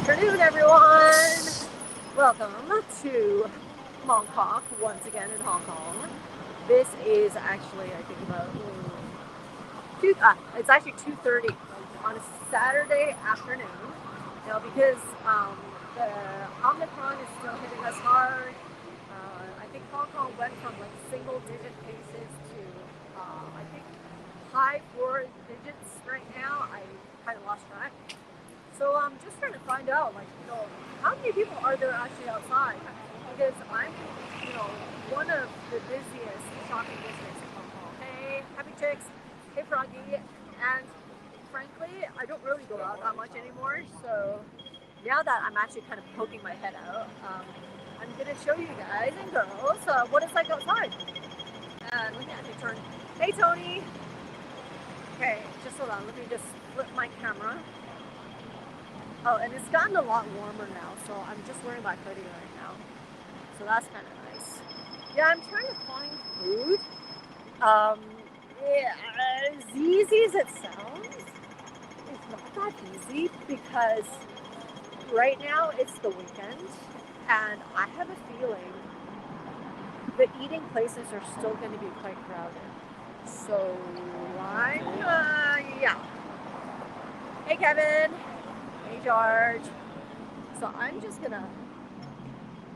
afternoon, everyone. Welcome to Hong Kong, once again in Hong Kong. This is actually, I think, about it's actually 2:30 on a Saturday afternoon. Because the Omicron is still hitting us hard. I think Hong Kong went from like single-digit cases to I think high 4 digits right now. I kind of lost track. So I'm just trying to find out, how many people are there actually outside? Because I'm, one of the busiest shopping districts in Hong Kong. Hey, Happy Chicks. Hey, Froggy. And frankly, I don't really go out that much anymore. So now that I'm actually kind of poking my head out, I'm going to show you guys and girls what it's like outside. And let me actually turn. Hey, Tony. Okay, just hold on. Let me just flip my camera. Oh, and it's gotten a lot warmer now, so I'm just wearing my hoodie right now. So that's kind of nice. Yeah, I'm trying to find food. As easy as it sounds, it's not that easy because right now it's the weekend, and I have a feeling the eating places are still going to be quite crowded. So yeah. Hey, Kevin. Hey, George. So I'm just gonna,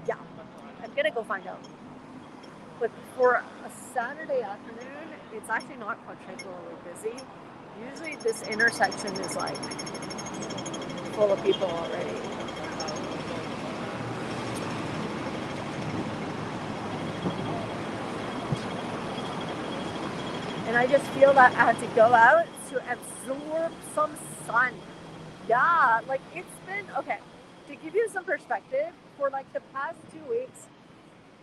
I'm gonna go find out. But for a Saturday afternoon, it's actually not particularly busy. Usually this intersection is like full of people already. And I just feel that I had to go out to absorb some sun. Yeah, like it's been, okay, to give you some perspective, for like the past 2 weeks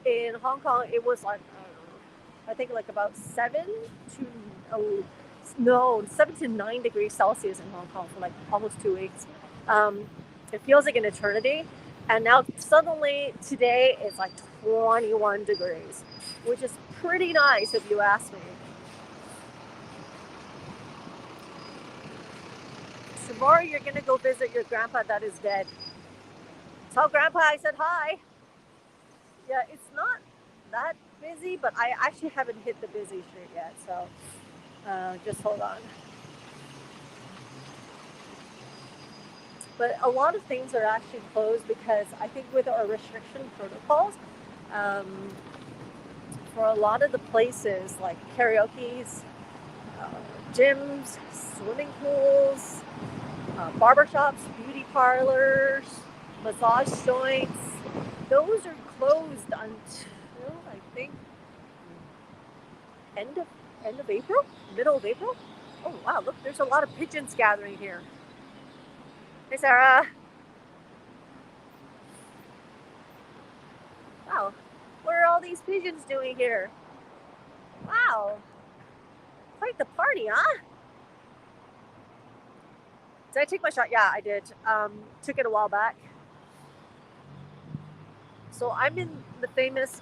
in Hong Kong, it was like, I think like about 7 to 9 degrees Celsius in Hong Kong for like almost 2 weeks. It feels like an eternity. And now suddenly today it's like 21 degrees, which is pretty nice if you ask me. Tomorrow you're going to go visit your grandpa that is dead. Tell grandpa I said hi. Yeah, it's not that busy, but I actually haven't hit the busy street yet, so just hold on. But a lot of things are actually closed because I think with our restriction protocols, for a lot of the places like karaoke's, gyms, swimming pools, barbershops, beauty parlors, massage joints, those are closed until I think end of April, middle of April. Oh wow, look, there's a lot of pigeons gathering here. Hey, Sarah. Wow, what are all these pigeons doing here? Wow, quite the party, huh? Did I take my shot? Yeah, I did. Took it a while back. So I'm in the famous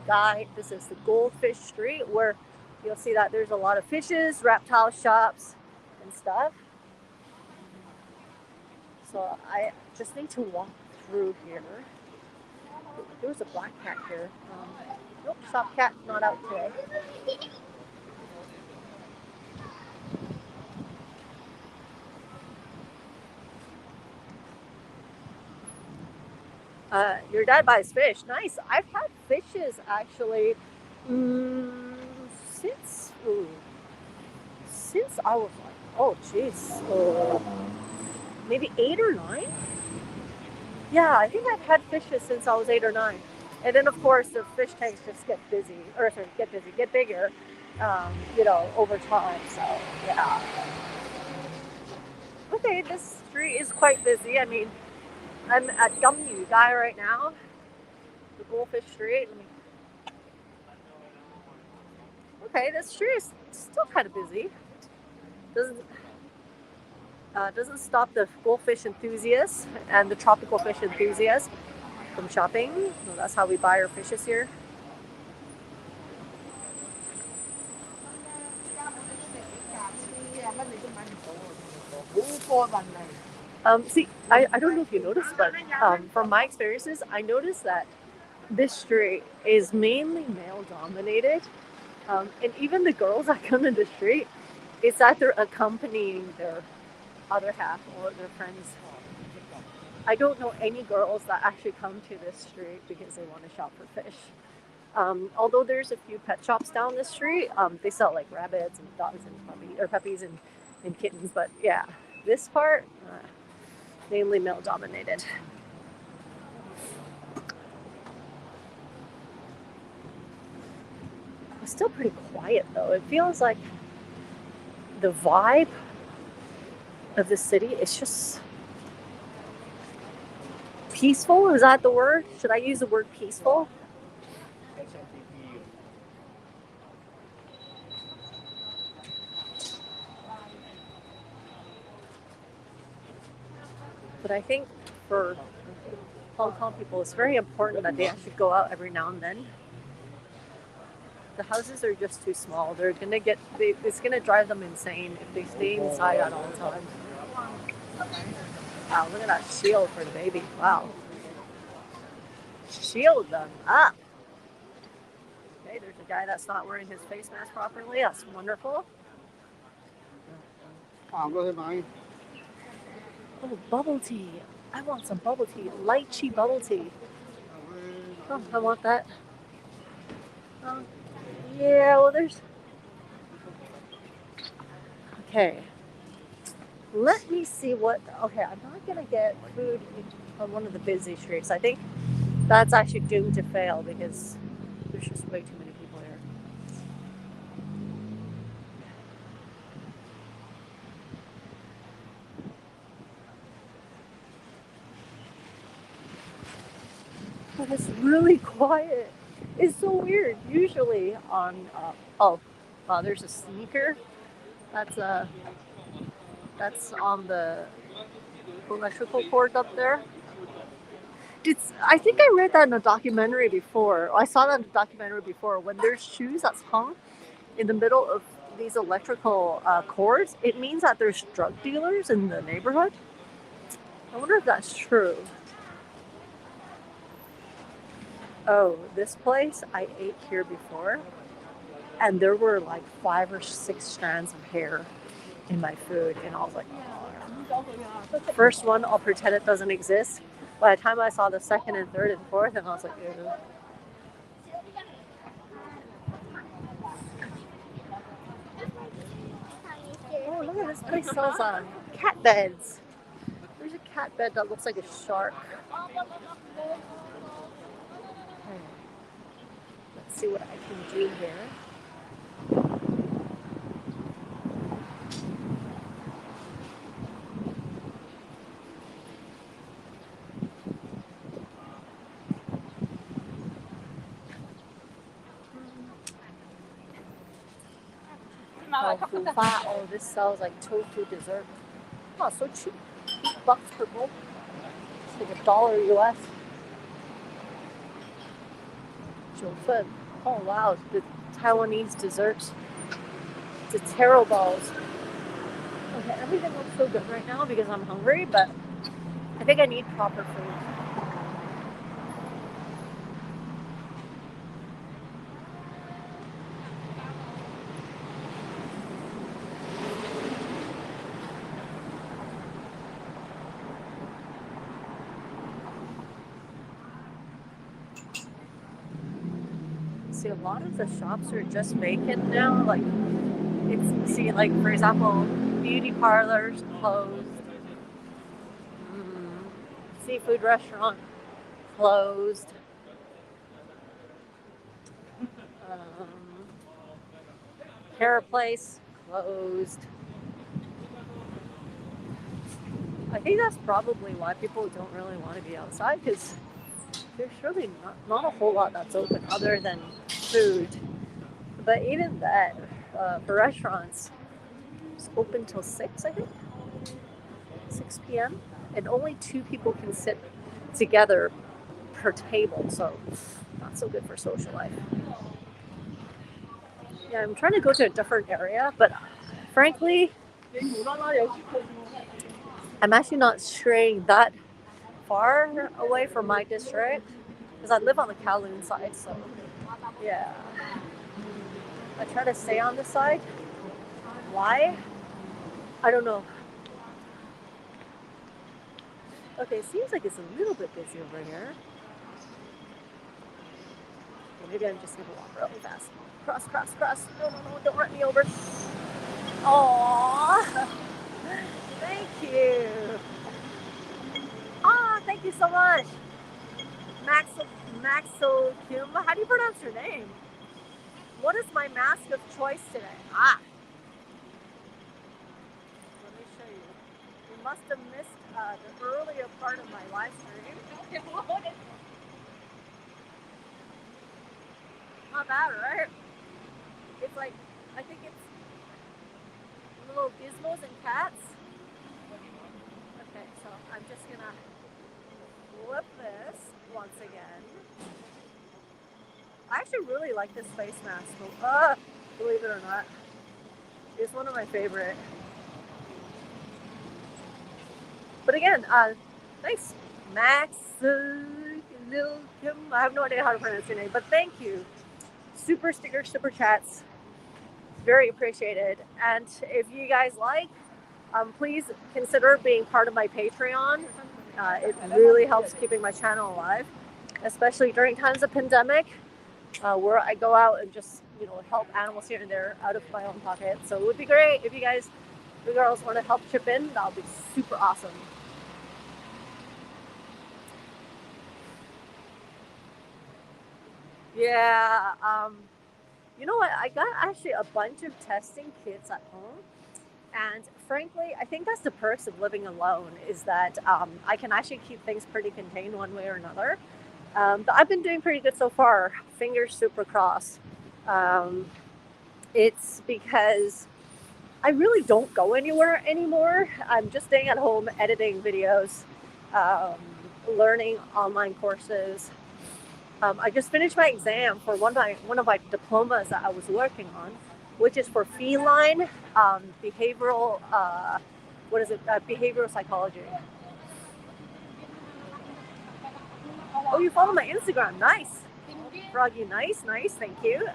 Guy. This is the Goldfish Street, where you'll see that there's a lot of fishes, reptile shops, and stuff. So I just need to walk through here. There was a black cat here. Nope, soft cat not out today. Your dad buys fish. Nice. I've had fishes actually since I was like, oh jeez, maybe 8 or 9. Yeah, I think I've had fishes since I was 8 or 9. And then of course the fish tanks just get bigger, over time. So yeah. Okay, this street is quite busy. I mean, I'm at Awww right now, the Goldfish Street. Okay, this street is still kind of busy. Doesn't stop the goldfish enthusiasts and the tropical fish enthusiasts from shopping. Well, that's how we buy our fishes here. See, I don't know if you noticed, but from my experiences, I noticed that this street is mainly male dominated. And even the girls that come in the street, it's that they're accompanying their other half or their friends. I don't know any girls that actually come to this street because they want to shop for fish. Although there's a few pet shops down the street, they sell like rabbits and dogs and puppies and kittens. But yeah, this part mainly male dominated. It's still pretty quiet though. It feels like the vibe of the city is just peaceful. Is that the word? Should I use the word peaceful? But I think for Hong Kong people, it's very important that they actually go out every now and then. The houses are just too small. They're gonna get. It's gonna drive them insane if they stay inside at all times. Wow, look at that shield for the baby. Wow, shield them up. Okay, there's a guy that's not wearing his face mask properly. That's wonderful. Oh, bubble tea. I want some bubble tea. Lychee bubble tea. Oh, I want that. Yeah, well, there's... Okay. Let me see what... Okay, I'm not going to get food on one of the busy streets. I think that's actually doomed to fail because there's just way too many people here. But it's really quiet. It's so weird. Usually on... there's a sneaker. That's on the electrical cord up there. I think I read that in a documentary before. I saw that in a documentary before. When there's shoes that's hung in the middle of these electrical cords, it means that there's drug dealers in the neighborhood. I wonder if that's true. Oh, this place, I ate here before, and there were like 5 or 6 strands of hair in my food, and I was like, oh. First one, I'll pretend it doesn't exist. By the time I saw the second and third and fourth, and I was like, ew. Oh, look at this place sells cat beds. There's a cat bed that looks like a shark. Let's see what I can do here. Oh, this sells like tofu dessert. Oh, so cheap. $8 per bowl. It's like $1 US. Jiufen. Oh wow, the Taiwanese desserts. The taro balls. Okay, everything looks so good right now because I'm hungry, but I think I need proper food. See, a lot of the shops are just vacant now. Like, like for example, beauty parlors closed. Seafood restaurant closed. Hair place closed. I think that's probably why people don't really want to be outside, because there's really not a whole lot that's open other than food. But even that, for restaurants, it's open till 6, I think. 6 p.m. And only 2 people can sit together per table, so not so good for social life. Yeah, I'm trying to go to a different area, but frankly, I'm actually not straying that far away from my district because I live on the Kowloon side, so yeah. I try to stay on this side. Why? I don't know. Okay, seems like it's a little bit busy over here. Okay, maybe I'm just gonna walk really fast. Cross, cross, cross. No, no, no, don't run me over. Aww. Thank you. Ah, thank you so much. Maxo Kim. How do you pronounce your name? What is my mask of choice today? Ah, let me show you. You must have missed the earlier part of my live stream. Not bad, right? It's like, I think it's little gizmos and cats. Okay, so I'm just gonna flip this once again. I actually really like this face mask. Believe it or not, it's one of my favorite. But again, thanks, Max. I have no idea how to pronounce your name, but thank you. Super sticker, super chats, very appreciated. And if you guys like, please consider being part of my Patreon. It really helps keeping my channel alive, especially during times of pandemic, where I go out and just help animals here and there out of my own pocket. So it would be great if you guys, the girls, want to help chip in. That would be super awesome. Yeah, you know what? I got actually a bunch of testing kits at home. And frankly, I think that's the perks of living alone is that I can actually keep things pretty contained one way or another. But I've been doing pretty good so far. Fingers super crossed. It's because I really don't go anywhere anymore. I'm just staying at home, editing videos, learning online courses. I just finished my exam for one of my diplomas that I was working on, which is for feline behavioral. Behavioral psychology. Oh, you follow my Instagram? Nice, Froggy. Nice, nice. Thank you.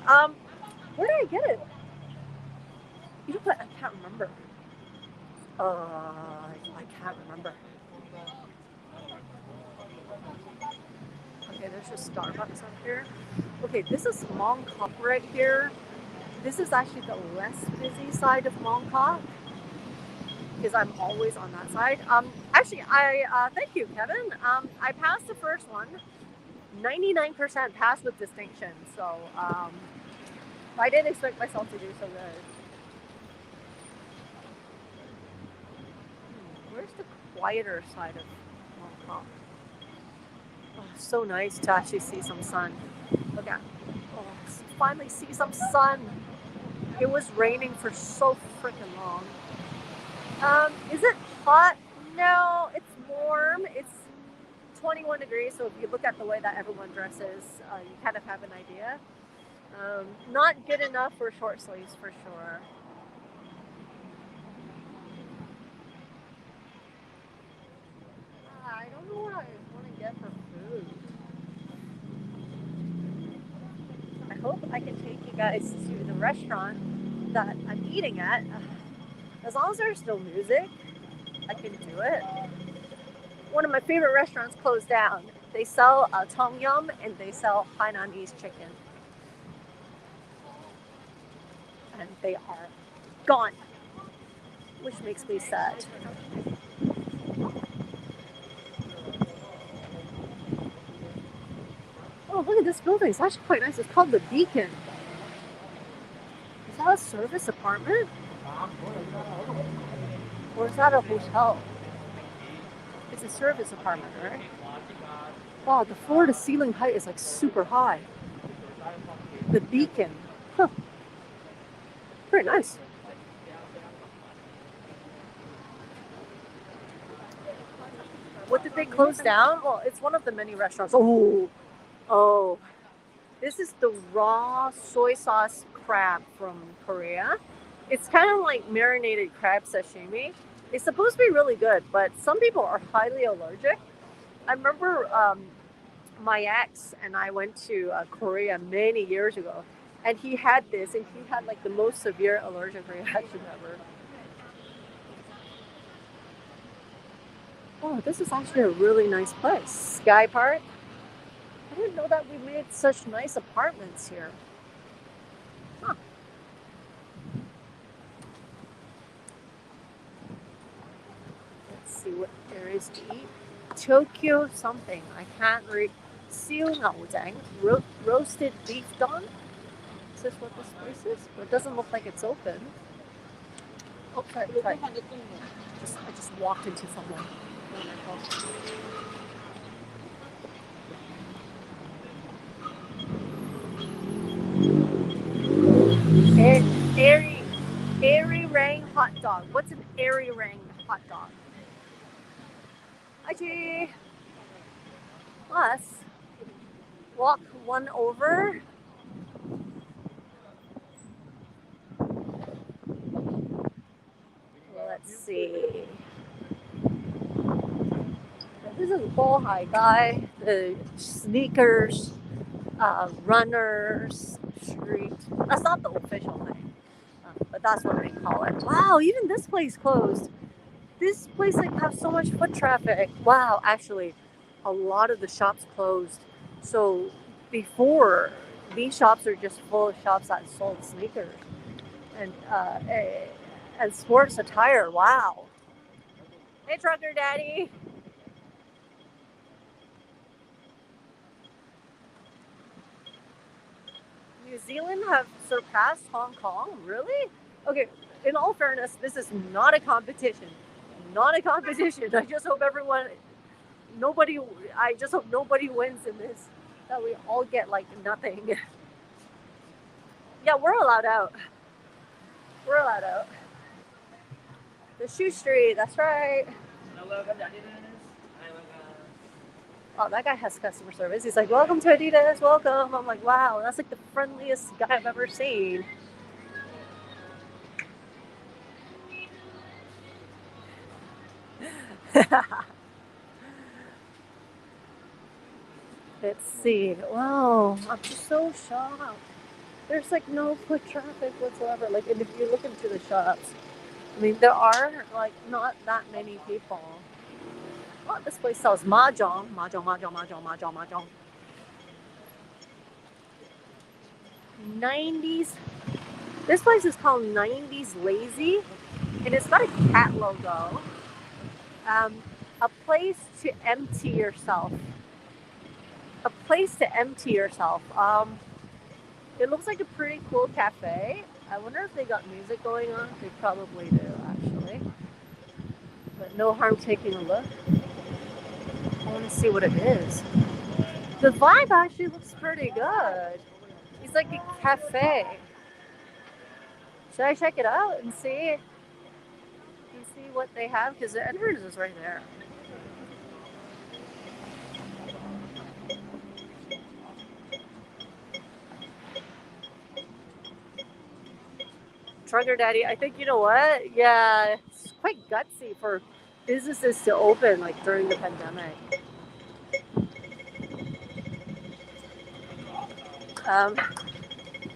Where did I get it? You know what? I can't remember. I can't remember. Okay, there's just Starbucks up here. Okay, this is Mongkok right here. This is actually the less busy side of Mongkok because I'm always on that side. Actually, I thank you, Kevin. I passed the first one, 99% passed with distinction. So I didn't expect myself to do so good. Where's the quieter side of Mongkok? Oh, so nice to actually see some sun. Look at, oh, finally see some sun. It was raining for so freaking long. Is it hot? No, it's warm. It's 21 degrees, so if you look at the way that everyone dresses, you kind of have an idea. Not good enough for short sleeves for sure. I don't know what I want to get for food. I hope I can take you guys to the restaurant that I'm eating at. As long as there's no music, I can do it. One of my favorite restaurants closed down. They sell tom yum and they sell Hainanese chicken. And they are gone, which makes me sad. Oh, look at this building. It's actually quite nice. It's called the Beacon. Is that a service apartment? Or is that a hotel? It's a service apartment, right? Wow, the floor to ceiling height is like super high. The Beacon. Huh. Pretty nice. What did they close down? Well, it's one of the many restaurants. Oh. This is the raw soy sauce crab from Korea. It's kind of like marinated crab sashimi. It's supposed to be really good, but some people are highly allergic. I remember my ex and I went to Korea many years ago, and he had this, and he had like the most severe allergic reaction ever. Oh, this is actually a really nice place. Sky Park. I didn't know that we made such nice apartments here. Huh. Let's see what there is to eat. Tokyo something. I can't read. Siu Ngaojang. Roasted beef don. Is this what this place is? But it doesn't look like it's open. Oh, sorry. I just walked into someone. Airy Rang hot dog. What's an Airy Rang hot dog? Hi, Let's walk one over. Let's see. This is Bohai guy. The sneakers, runners street. That's not the official name, but that's what they call it. Wow, even this place closed. This place like have so much foot traffic. Wow, actually, a lot of the shops closed. So before, these shops are just full of shops that sold sneakers and sports attire. Wow. Hey, trucker daddy. New Zealand have surpassed Hong Kong? Really? Okay, in all fairness, this is not a competition. Not a competition. I just hope I just hope nobody wins in this. That we all get like nothing. Yeah, we're allowed out. We're allowed out. The shoe street, that's right. Oh, that guy has customer service. He's like, welcome to Adidas, welcome. I'm like, wow, that's like the friendliest guy I've ever seen. Let's see. Wow, I'm just so shocked. There's like no foot traffic whatsoever. Like, and if you look into the shops, I mean, there are like not that many people. Oh, this place sells mahjong. Mahjong. 90s. This place is called 90s Lazy, and it's got a cat logo. A place to empty yourself. A place to empty yourself. It looks like a pretty cool cafe. I wonder if they got music going on. They probably do, actually. But no harm taking a look. I want to see what it is. The vibe actually looks pretty good. It's like a cafe. Should I check it out and see what they have? Because the entrance is right there. Trucker Daddy, I think, you know what? Yeah, it's quite gutsy for businesses to open like during the pandemic.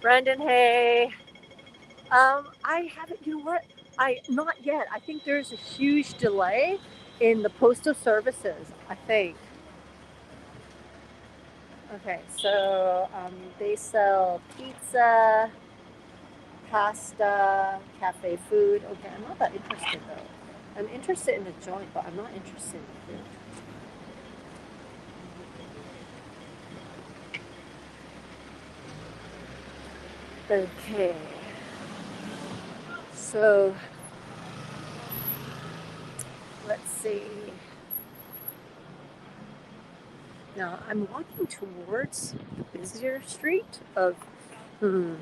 Brandon, hey. I haven't, you know what? Not yet. I think there's a huge delay in the postal services, I think. Okay, so they sell pizza, pasta, cafe food. Okay, I'm not that interested though. I'm interested in the joint, but I'm not interested in the food. Okay. So let's see. Now I'm walking towards the busier street of Mong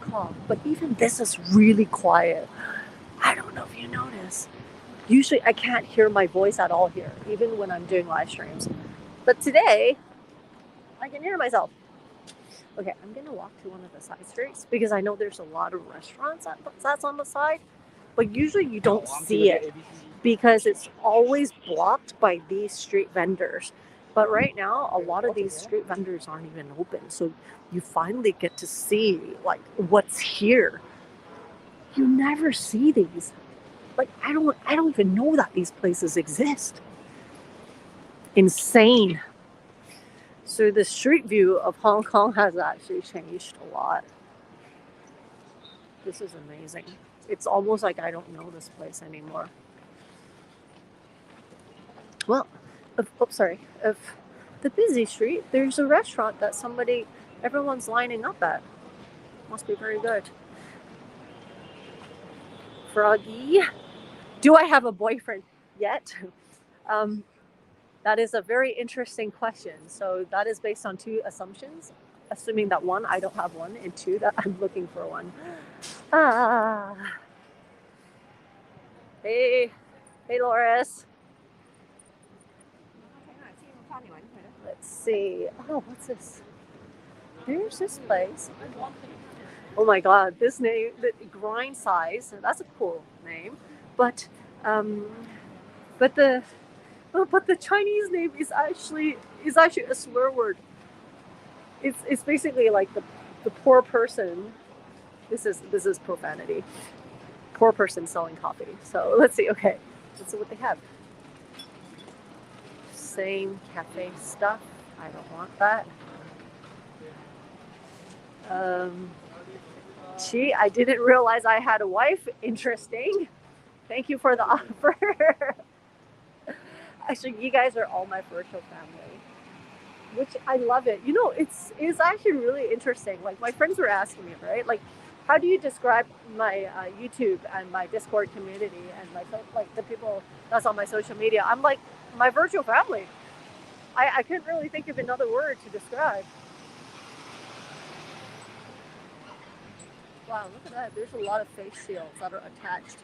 Kong, but even this is really quiet. I don't know if you notice. Usually I can't hear my voice at all here, even when I'm doing live streams. But today, I can hear myself. Okay, I'm gonna walk to one of the side streets because I know there's a lot of restaurants that's on the side. but usually you don't see it because it's always blocked by these street vendors. But right now, a lot of these street vendors aren't even open, so you finally get to see like what's here. You never see these. Like I don't even know that these places exist. Insane. So the street view of Hong Kong has actually changed a lot. This is amazing. It's almost like I don't know this place anymore. Well, of the busy street, there's a restaurant that everyone's lining up at. Must be very good. Froggy, do I have a boyfriend yet? That is a very interesting question. So that is based on two assumptions. Assuming that one, I don't have one, and two, that I'm looking for one. Hey, Loris. Let's see. Oh, what's this? There's this place. Oh my God, this name, the Grind Size. That's a cool name, but the Chinese name is actually a swear word. It's basically like the poor person. This is profanity. Poor person selling coffee. So let's see. Okay, let's see what they have. Same cafe stuff. I don't want that. Gee, I didn't realize I had a wife. Interesting. Thank you for the offer. Actually, you guys are all my virtual family, which I love it. You know, it's actually really interesting. Like my friends were asking me, right? Like, how do you describe my YouTube and my Discord community and like the people that's on my social media? I'm like my virtual family. I couldn't really think of another word to describe. Wow, look at that. There's a lot of face shields that are attached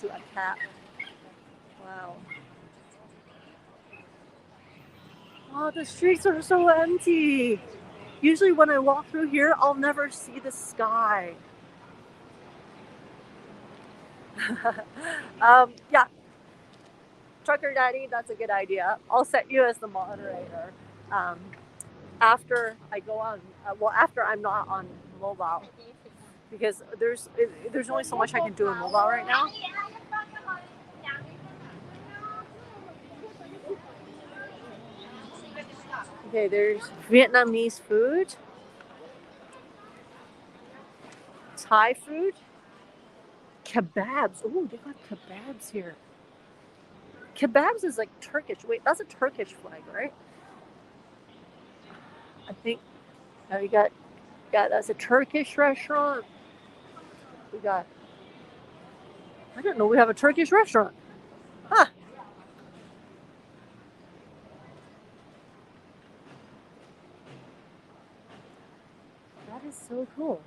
to a cap. Wow. Oh, the streets are so empty. Usually when I walk through here, I'll never see the sky. Yeah. Trucker Daddy, that's a good idea. I'll set you as the moderator. After I go on, after I'm not on mobile, because there's only so much I can do in mobile right now. Okay, there's Vietnamese food, Thai food, kebabs. Oh, they got kebabs here. Kebabs is like Turkish. Wait, that's a Turkish flag, right? I think. Now we got that's a Turkish restaurant. We got. I didn't know we have a Turkish restaurant. Huh. That is so cool.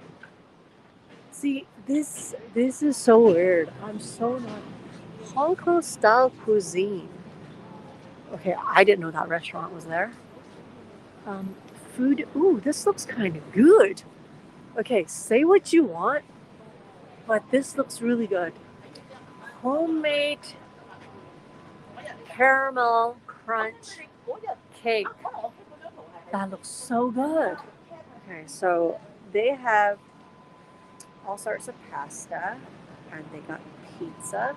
See, this is so weird. I'm so not. Hong Kong style cuisine. Okay, I didn't know that restaurant was there. Food. Ooh, this looks kind of good. Okay, say what you want, but this looks really good. Homemade caramel crunch cake. That looks so good. Okay, so they have all sorts of pasta, and they got pizza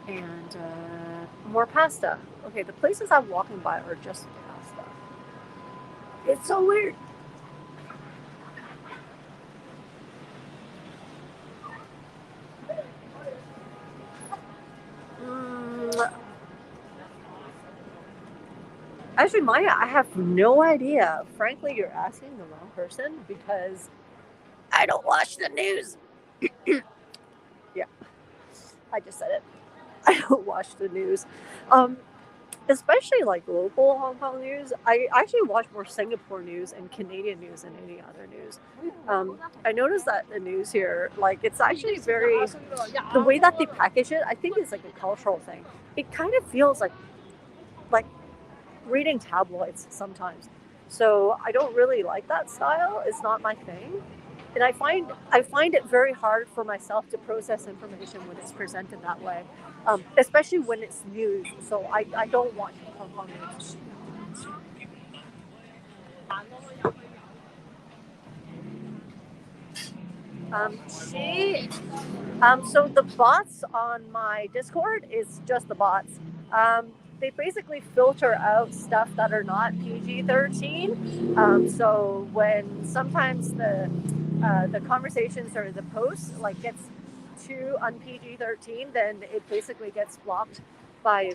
and more pasta. Okay, the places I'm walking by are just pasta. It's so weird. Actually, Maya, I have no idea. Frankly, you're asking the wrong person because I don't watch the news. Yeah, I just said it. I don't watch the news. Especially like local Hong Kong news. I actually watch more Singapore news and Canadian news than any other news. I noticed that the news here, like it's actually very, the way that they package it, I think it's like a cultural thing. It kind of feels like reading tabloids sometimes. So I don't really like that style. It's not my thing. And I find it very hard for myself to process information when it's presented that way, especially when it's news. So I don't watch Hong Kong news. She So the bots on my Discord is just the bots. They basically filter out stuff that are not PG-13. So when sometimes the conversations or the posts like gets too un PG-13, then it basically gets blocked by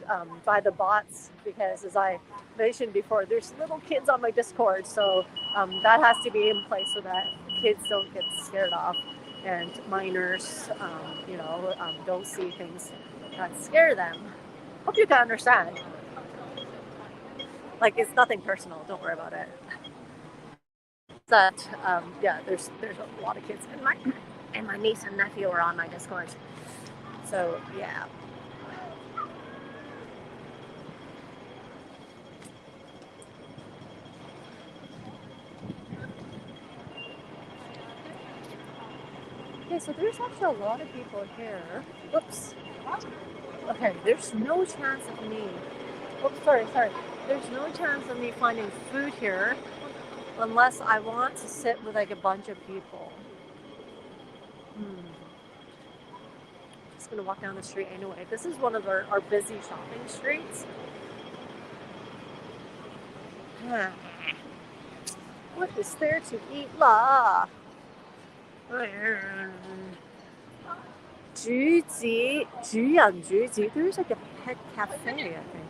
the bots because, as I mentioned before, there's little kids on my Discord, so that has to be in place so that kids don't get scared off and minors, don't see things that scare them. Hope you can understand. Like, it's nothing personal. Don't worry about it. That yeah, there's a lot of kids, and my niece and nephew are on my Discord. So yeah. Okay, so there's actually a lot of people here. Whoops. Okay, there's no chance of me. Oops, sorry. There's no chance of me finding food here unless I want to sit with like a bunch of people. Just gonna walk down the street anyway. This is one of our busy shopping streets. What is there to eat lah? There's like a pet cafe, I think.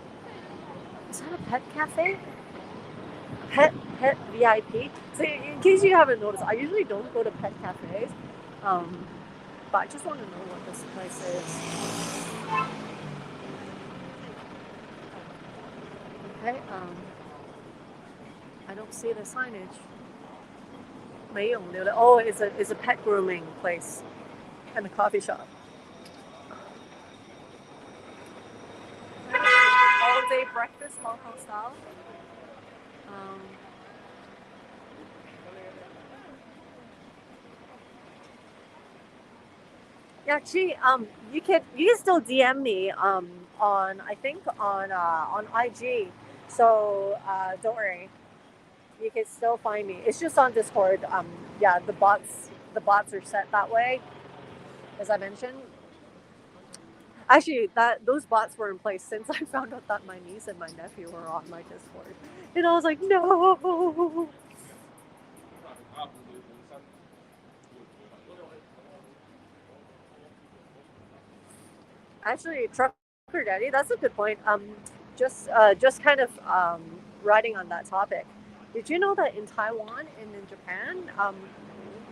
Is that a pet cafe? Pet VIP. So in case you haven't noticed, I usually don't go to pet cafes. But I just want to know what this place is. Okay, I don't see the signage. 没有留的. Oh, it's a pet grooming place and a coffee shop. All day breakfast, Hong Kong style. Yeah, actually, you can still DM me on I think on IG. So don't worry, you can still find me. It's just on Discord. Yeah, the bots are set that way, as I mentioned. Actually, that those bots were in place since I found out that my niece and my nephew were on my Discord, and I was like, no. Actually, trucker daddy, that's a good point. Just kind of riding on that topic. Did you know that in Taiwan and in Japan,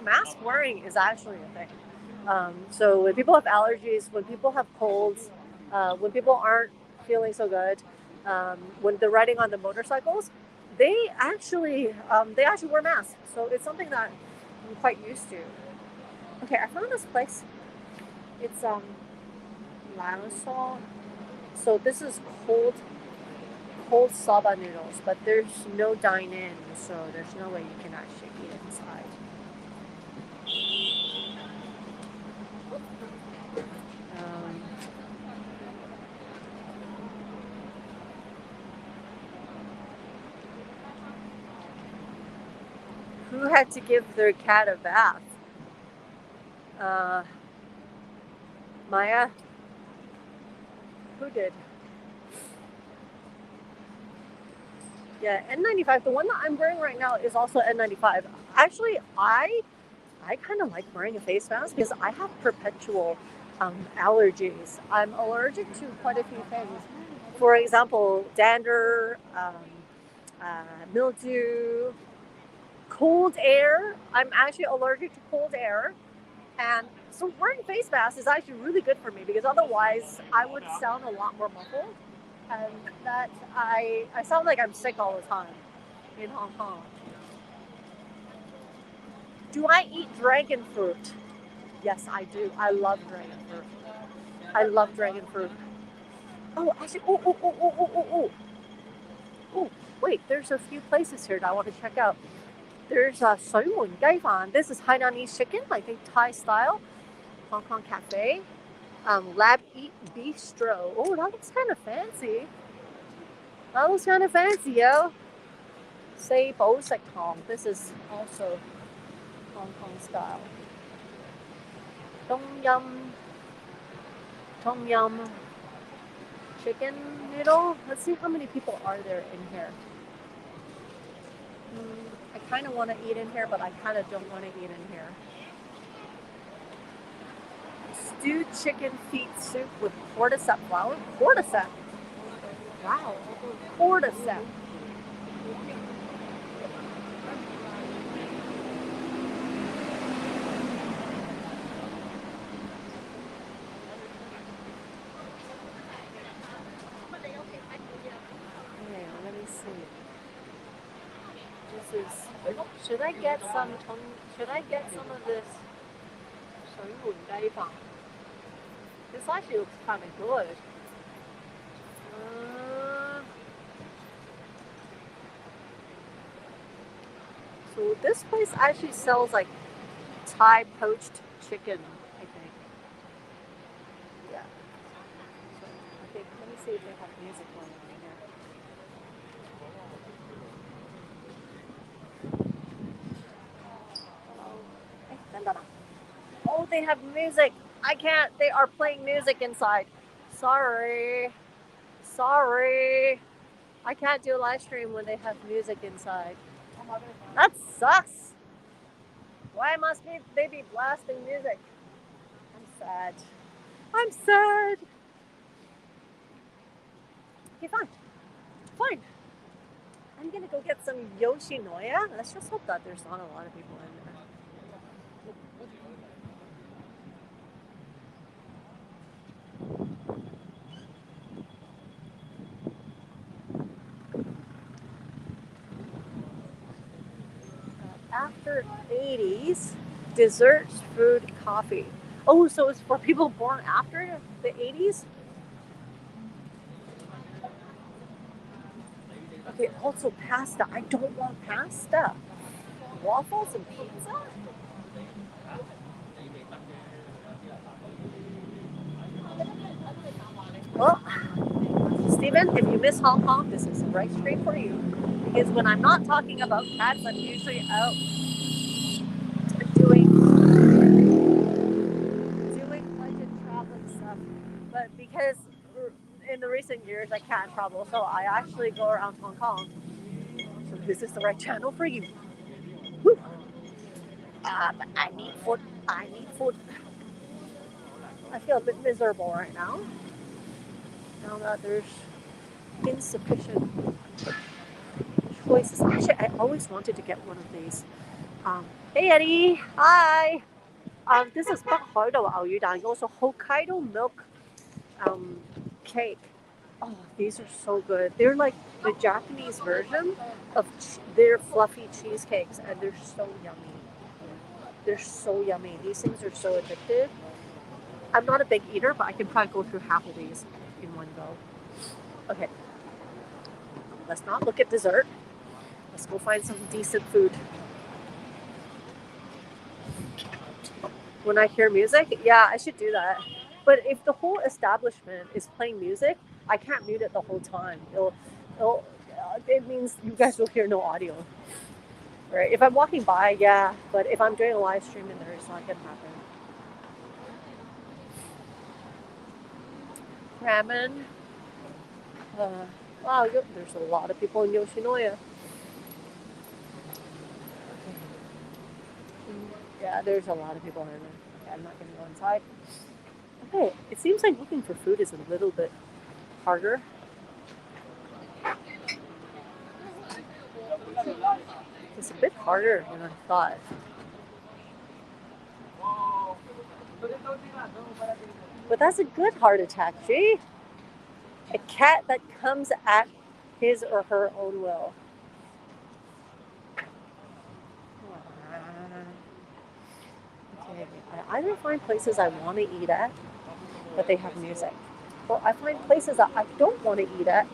mask wearing is actually a thing? So when people have allergies, when people have colds, when people aren't feeling so good, when they're riding on the motorcycles, they actually wear masks. So it's something that I'm quite used to. Okay, I found this place. It's Laosol. So this is cold saba noodles, but there's no dine in, so there's no way you can actually eat it inside. Who had to give their cat a bath? Maya? Who did? Yeah, N95. The one that I'm wearing right now is also N95. Actually, I kind of like wearing a face mask because I have perpetual allergies. I'm allergic to quite a few things. For example, dander, mildew, cold air. I'm actually allergic to cold air. And so wearing face masks is actually really good for me because otherwise I would sound a lot more muffled. And that I sound like I'm sick all the time in Hong Kong. Do I eat dragon fruit? Yes, I do. I love dragon fruit. I love dragon fruit. Oh, actually, oh, wait, there's a few places here that I want to check out. There's a 水門雞飯. This is Hainanese chicken, I think Thai style. Hong Kong cafe. Lab Eat Bistro. Oh, that looks kind of fancy. That looks kind of fancy, yo. Say Bo Sek Tong. This is also Hong Kong style. Tom Yum chicken noodle. Let's see how many people are there in here. I kind of want to eat in here, but I kind of don't want to eat in here. Stewed chicken feet soup with cordyceps flour. Cordyceps. Wow. Cordyceps. Let me see. This is. Should I get some? Should I get some of this? 水門雞飯. This actually looks kind of good. So this place actually sells like Thai poached chicken, I think. Yeah. So I think, let me see if they have music going on here. Oh, they have music. I can't. They are playing music inside. Sorry. I can't do a live stream when they have music inside. That sucks. Why must they be blasting music? I'm sad. Okay, fine. I'm gonna go get some Yoshinoya. Let's just hope that there's not a lot of people in there. After 80s, desserts, food, coffee. Oh, so it's for people born after the 80s? Okay, also pasta. I don't want pasta. Waffles and pizza? Well, Stephen, if you miss Hong Kong, this is the right street for you. Because when I'm not talking about cats, I'm usually out doing budget traveling stuff. But because in the recent years I can't travel, so I actually go around Hong Kong. So this is the right channel for you. Woo. But I need food. I feel a bit miserable right now. Now that there's insufficient choices. Actually, I always wanted to get one of these. Hey Eddie, hi. This is 北海道牛乳蛋糕, also Hokkaido milk cake. Oh, these are so good. They're like the Japanese version of their fluffy cheesecakes, and they're so yummy. These things are so addictive. I'm not a big eater, but I can probably go through half of these in one go. Okay. Let's not look at dessert. Let's go find some decent food. When I hear music, yeah, I should do that. But if the whole establishment is playing music, I can't mute it the whole time. It means you guys will hear no audio. Right? If I'm walking by, yeah. But if I'm doing a live stream in there, it's not going to happen. Ramen. Wow, there's a lot of people in Yoshinoya. Yeah, there's a lot of people in there. Okay, I'm not going to go inside. Okay, it seems like looking for food is a little bit harder. It's a bit harder than I thought. But that's a good heart attack, G. A cat that comes at his or her own will. Okay, I either find places I want to eat at, but they have music. Or I find places that I don't want to eat at,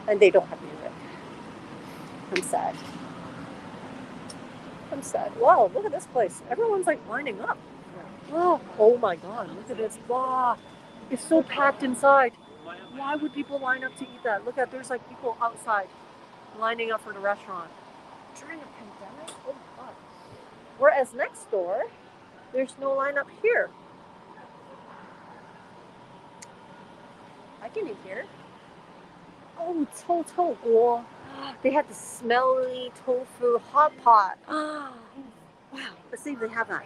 and they don't have music. I'm sad. I'm sad. Wow, look at this place. Everyone's like lining up. Oh my god, look at this. Wow, it's so packed inside. Why would people line up to eat that? Look at, there's like people outside lining up for the restaurant. During a pandemic? Oh my god. Whereas next door, there's no lineup here. I can eat here. Oh, Tofu. They had the smelly tofu hot pot. Wow. Let's see if they have that.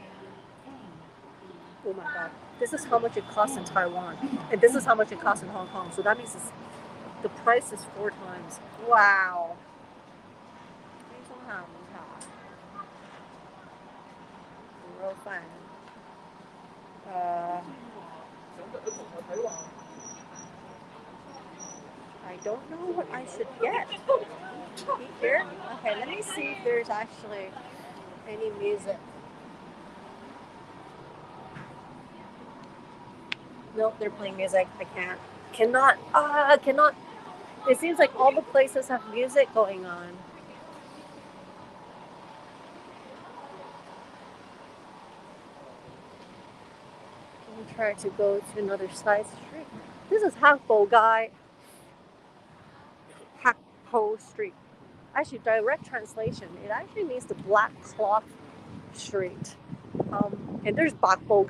Oh my god. This is how much it costs in Taiwan. And this is how much it costs in Hong Kong. So that means the price is 4 times. Wow. I don't know what I should get. Here? Okay, let me see if there's actually any music. Nope, they're playing music. I cannot. It seems like all the places have music going on. Let me try to go to another side street. This is Hakpo Street. Actually, direct translation, it actually means the black cloth street. And there's Pakpo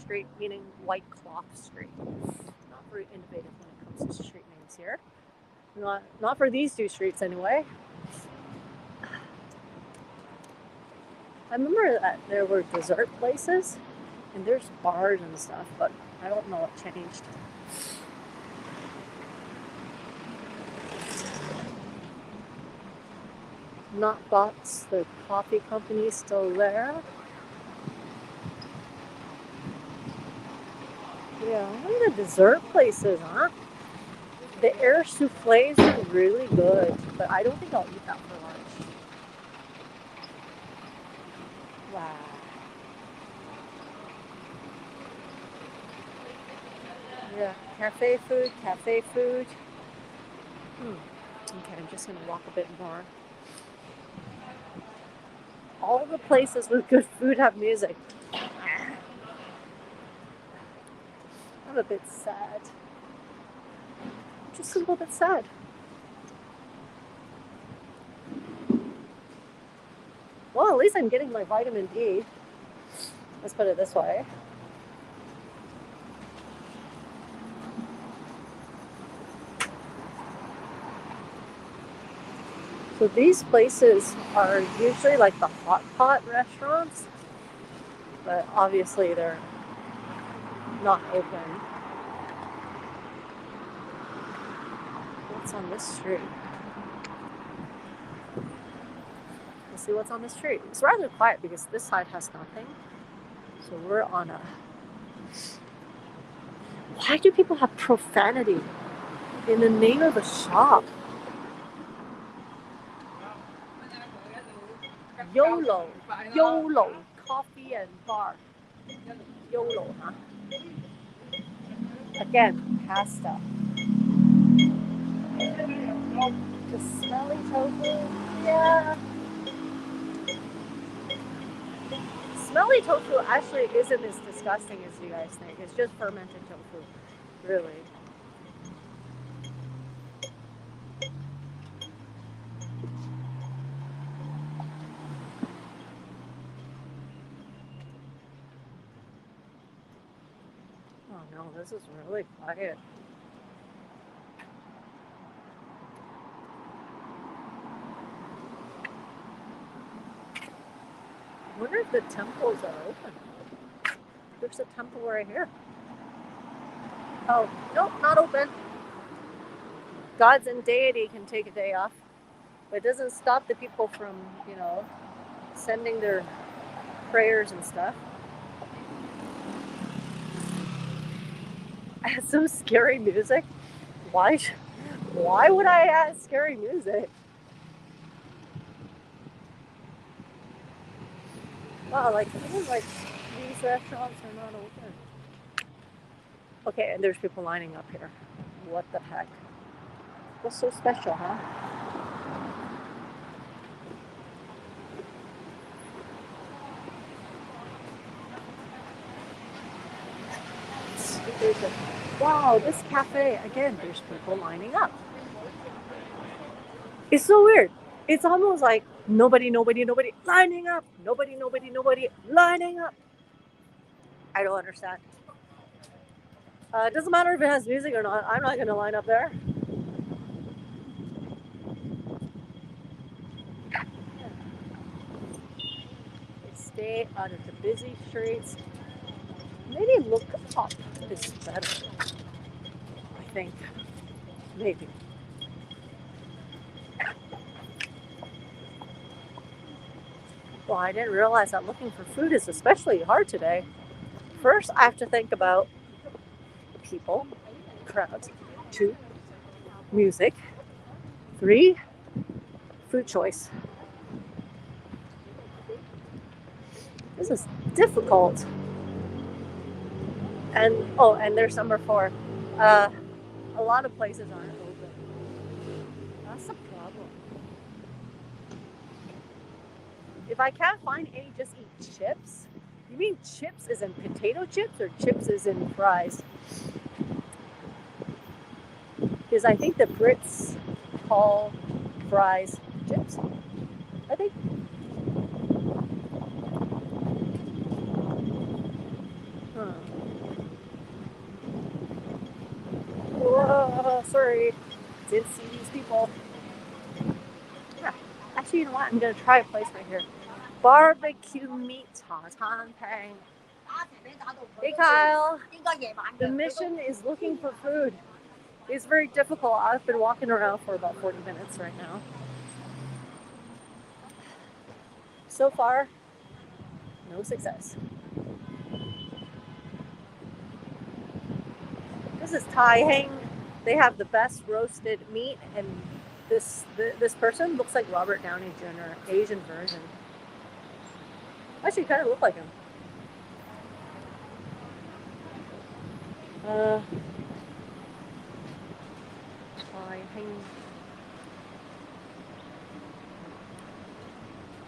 Street, meaning white cloth street. Not very innovative when it comes to street names here. Not for these two streets anyway. I remember that there were dessert places and there's bars and stuff, but I don't know what changed. Not Bots, the coffee company, is still there. Yeah, what are the dessert places, huh? The air soufflés are really good, but I don't think I'll eat that for lunch. Wow. Yeah, cafe food. Okay, I'm just gonna walk a bit more. All the places with good food have music. I'm a bit sad. Just a little bit sad. Well, at least I'm getting my vitamin D. Let's put it this way. So these places are usually like the hot pot restaurants, but obviously they're not open. What's on this street? Let's see what's on the street. It's rather quiet because this side has nothing. So we're on a... Why do people have profanity in the name of a shop? YOLO, coffee and bar. YOLO, huh? Again, pasta. The smelly tofu, yeah. Smelly tofu actually isn't as disgusting as you guys think. It's just fermented tofu, really. Oh no, this is really quiet. I wonder if the temples are open. There's a temple right here. Oh, nope, not open. Gods and deity can take a day off, but it doesn't stop the people from, sending their prayers and stuff. I had some scary music. Why would I add scary music? Wow, even these restaurants are not open. Okay, and there's people lining up here. What the heck? What's so special, huh? Wow, this cafe, again, there's people lining up. It's so weird. It's almost like nobody lining up. Nobody lining up. I don't understand. It doesn't matter if it has music or not. I'm not going to line up there. Stay out of the busy streets. Maybe look up is better. I think. Maybe. Well, I didn't realize that looking for food is especially hard today. First, I have to think about people, crowds. 2, music. 3, food choice. This is difficult. And there's number 4. A lot of places aren't open. That's the problem. If I can't find any, just eat chips. You mean chips is in potato chips or chips is in fries? Because I think the Brits call fries chips. I think. Whoa, sorry. Didn't see these people. Yeah. Actually, you know what? I'm going to try a place right here. Barbecue meat Tan Pang. Hey, Kyle. The mission is looking for food. It's very difficult. I've been walking around for about 40 minutes right now. So far, no success. This is Tai Hang. They have the best roasted meat, and this person looks like Robert Downey Jr., Asian version. Actually, kind of look like him. Tai Hang.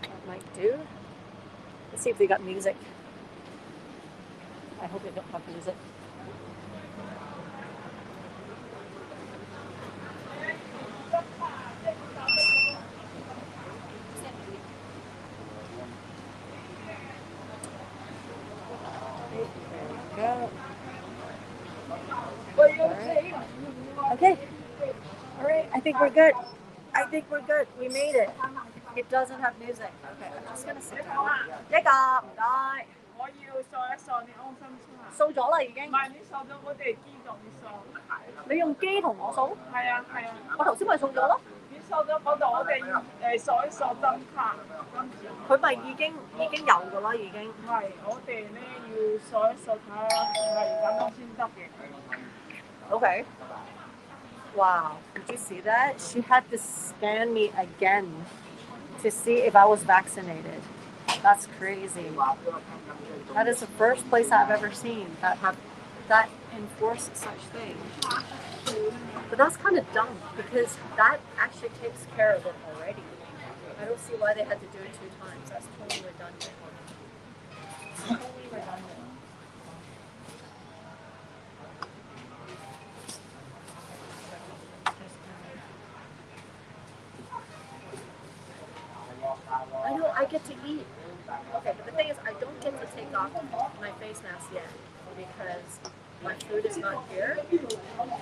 That might do. Let's see if they got music. I hope they don't have music. Okay. All right. I think we're good. We made it. It doesn't have music. Okay. I'm just gonna sit down. 一個唔該。我要掃一掃你安心出行。掃咗啦已經。唔係你掃咗我哋機度，你掃。你用機同我掃？係啊。我頭先咪掃咗咯。你掃咗嗰度，我哋掃一掃針卡。佢咪已經有㗎啦，已經。係，我哋咧要掃一掃睇下係咁樣先得嘅。Okay. Wow, did you see that? She had to scan me again to see if I was vaccinated. That's crazy. That is the first place I've ever seen that enforce such thing. But that's kind of dumb because that actually takes care of it already. I don't see why they had to do it 2 times. That's totally redundant. Totally redundant. I know, I get to eat. Okay, but the thing is, I don't get to take off my face mask yet because my food is not here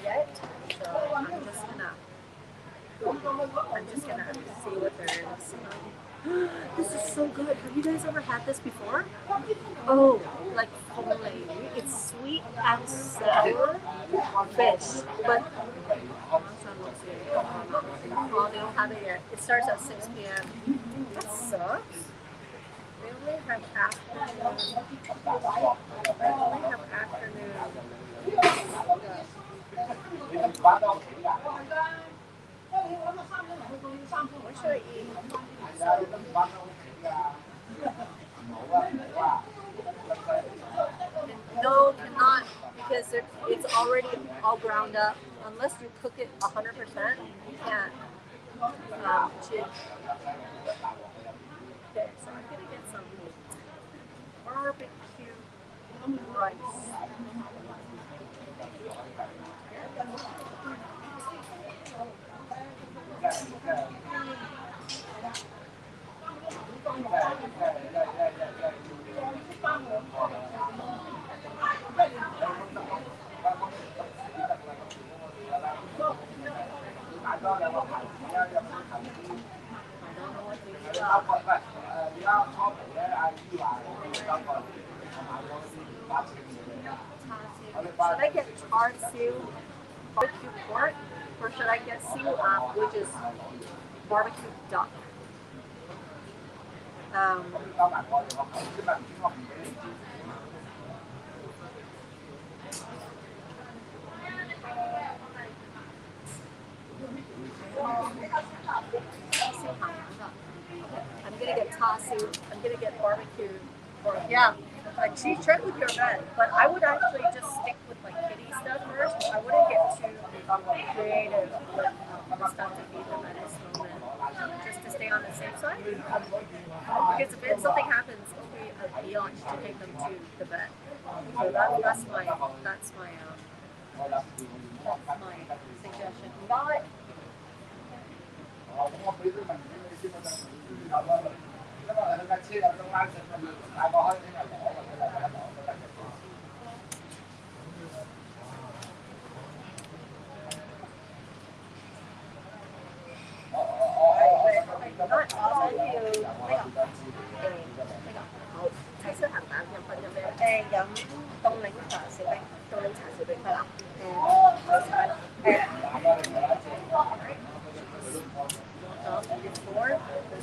yet. So I'm just gonna see what there is. This is so good. Have you guys ever had this before? Oh, like filet. It's sweet and sour fish, but well, they don't have it yet. It starts at 6 p.m. That sucks. They only have afternoon. What should I eat? No, cannot, because it's already all ground up. Unless you cook it 100%, you can't chew. Okay, so I'm gonna get some barbecue rice. Should I get char siu barbecue pork, or should I get siu which is barbecue duck? I'm gonna get tasu. I'm gonna get barbecue. Or yeah, like she check with your vet, but I would actually just stick with like kitty stuff first. I wouldn't get too creative with the stuff to feed them at this moment, just to stay on the safe side. Because if something happens, it'll be a biatch to take them to the vet. So that's my suggestion. But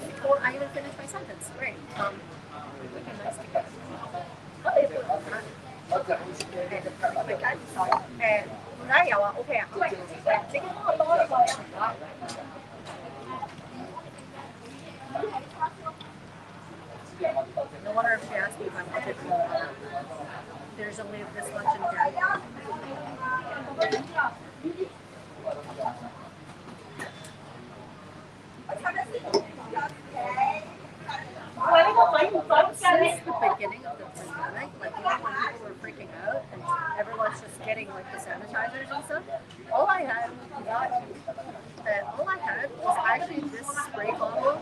before I even finish my sentence, great. Looking nice together. Okay, no wonder if she asked me if I wanted to. There's only this much in here. 喂，呢個水唔水㗎？ Since the beginning of the pandemic, like even when people were freaking out and everyone's just getting like the sanitizers and stuff, all I had was actually this spray bottle.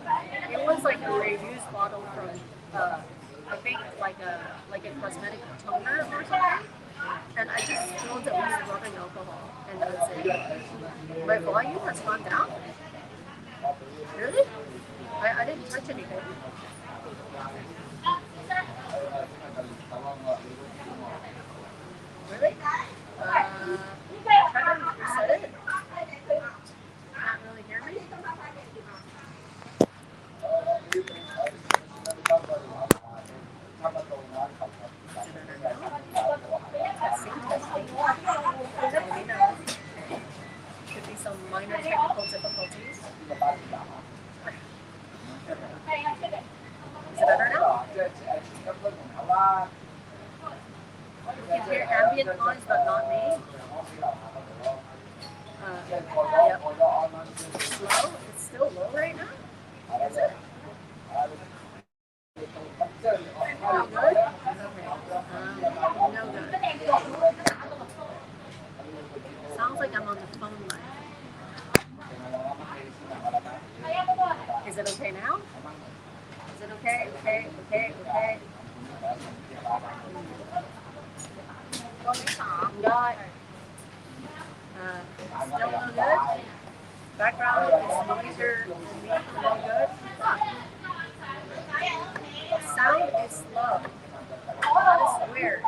It was like a reused bottle from I think like a cosmetic toner or something. And I just filled it with rubbing alcohol, and that's it. My volume has gone down. Really? I didn't touch anything. Really? Try to reset it. Can't really hear me. Testing. Could be some minor technical difficulties. Is it better now? You can hear ambient noise, but not me. Yep. It's low. It's still low right now. Is it? No good? Okay. No good. Sounds like I'm on the phone line. Is it okay now? Is it okay? Okay. Got still no good. Background is noisier than me. No good. Sound is low. That is weird.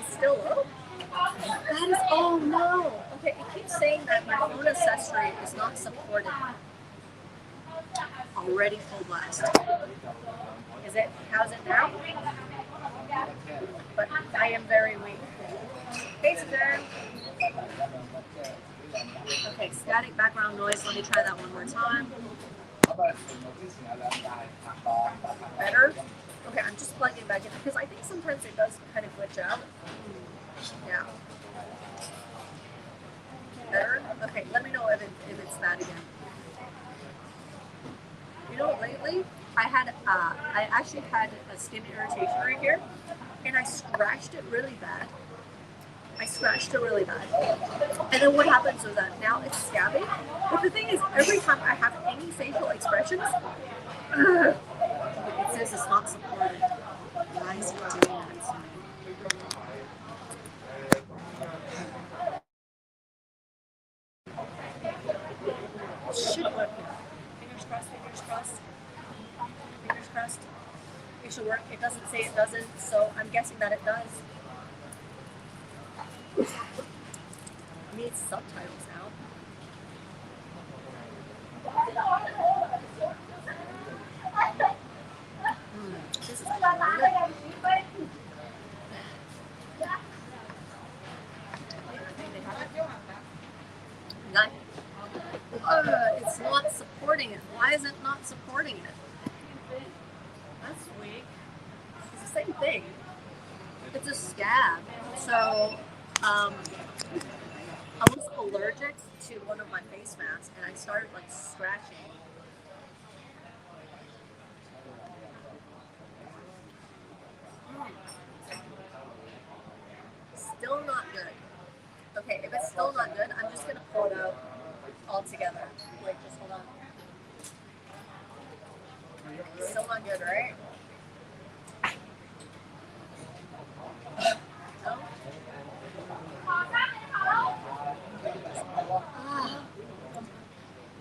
It's still low? That is, oh no. Okay, it keeps saying that my phone accessory is not supported. Already full blast. Is it? How's it now? But I am very weak. Hey, Suzanne. Okay, static background noise. Let me try that one more time. Better? Okay, I'm just plugging back in because I think sometimes it does kind of glitch out. Yeah. Better? Okay, let me know if it's that again. You know, lately, I actually had a skin irritation right here, and I scratched it really bad. And then what happens is that now it's scabby. But the thing is, every time I have any facial expressions, it says it's not supported. Why is it doing that to me? It should work here. Fingers crossed, fingers crossed. Fingers crossed. It should work. It doesn't say it doesn't, so I'm guessing that it does. I need subtitles now. This is it's not supporting it. Why is it not supporting it? That's weak. It's the same thing. It's a scab. So, I was allergic to one of my face masks, and I started like scratching. Still not good. Okay, if it's still not good, I'm just gonna pull it out altogether. Like, just hold on. Still not good, right?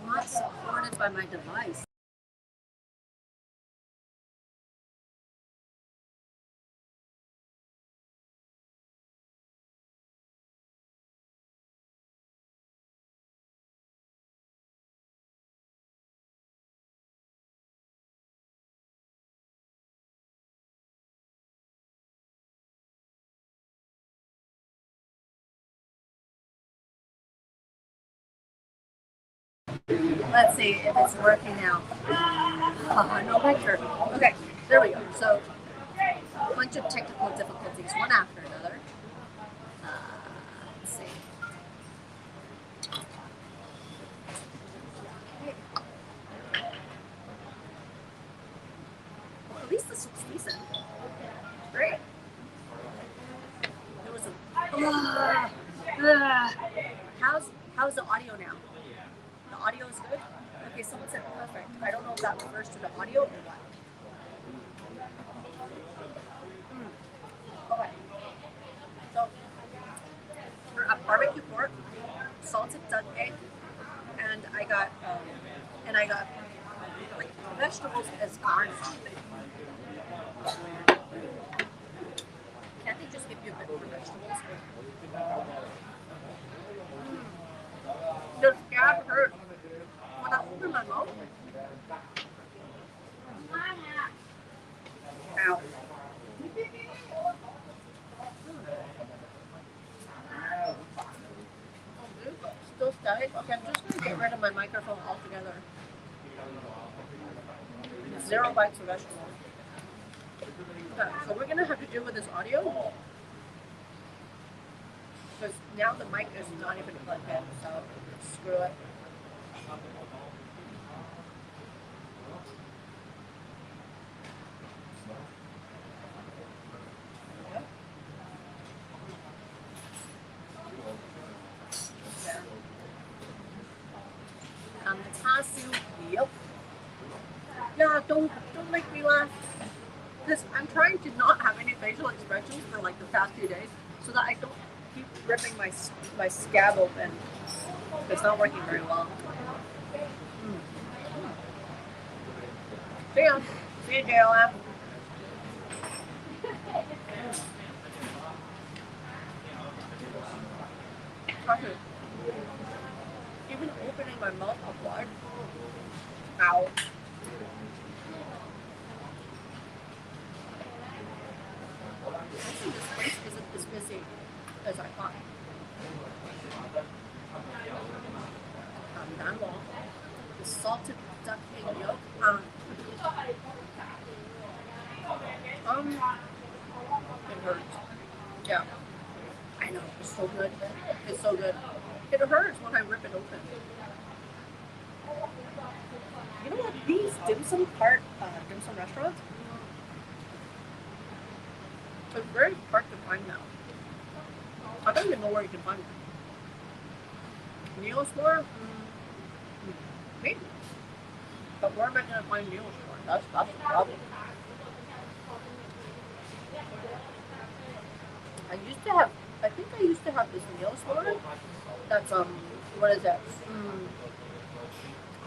Not supported by my device. Let's see if it's working now. No picture. Okay, there we go. So, a bunch of technical difficulties, one after another. Let's see. Well, at least this looks decent. Great. There was a. How's the audio now? The audio is good? Okay, someone said perfect. I don't know if that refers to the audio or what. Okay. So, for a barbecue pork, salted duck egg, and I got like vegetables as garnish. Can't they just give you a bit more vegetables? The scab hurt. When I opened my mouth. Ow. Still static? Okay, I'm just going to get rid of my microphone altogether. 0 bites of vegetables. Okay, so we're going to have to deal with this audio. Because now the mic is not even plugged in, so screw it. Yep. Yeah, don't make me laugh. Because I'm trying to not have any facial expressions for like the past few days so that I don't keep ripping my scab open. It's not working very well. See ya. See you, JLM. Okay. Even opening my mouth up wide. Ow. Actually, this place isn't as busy as I thought. Danwon, the salted duck egg yolk. It hurts. Yeah, I know. It's so good. It's so good. It hurts when I rip it open. You know what? These dim sum restaurants, it's very hard to find now. I don't even know where you can find them. Neospore? Maybe. But where am I gonna find Neospore? That's the problem. I think I used to have this Neospore. That's what is that?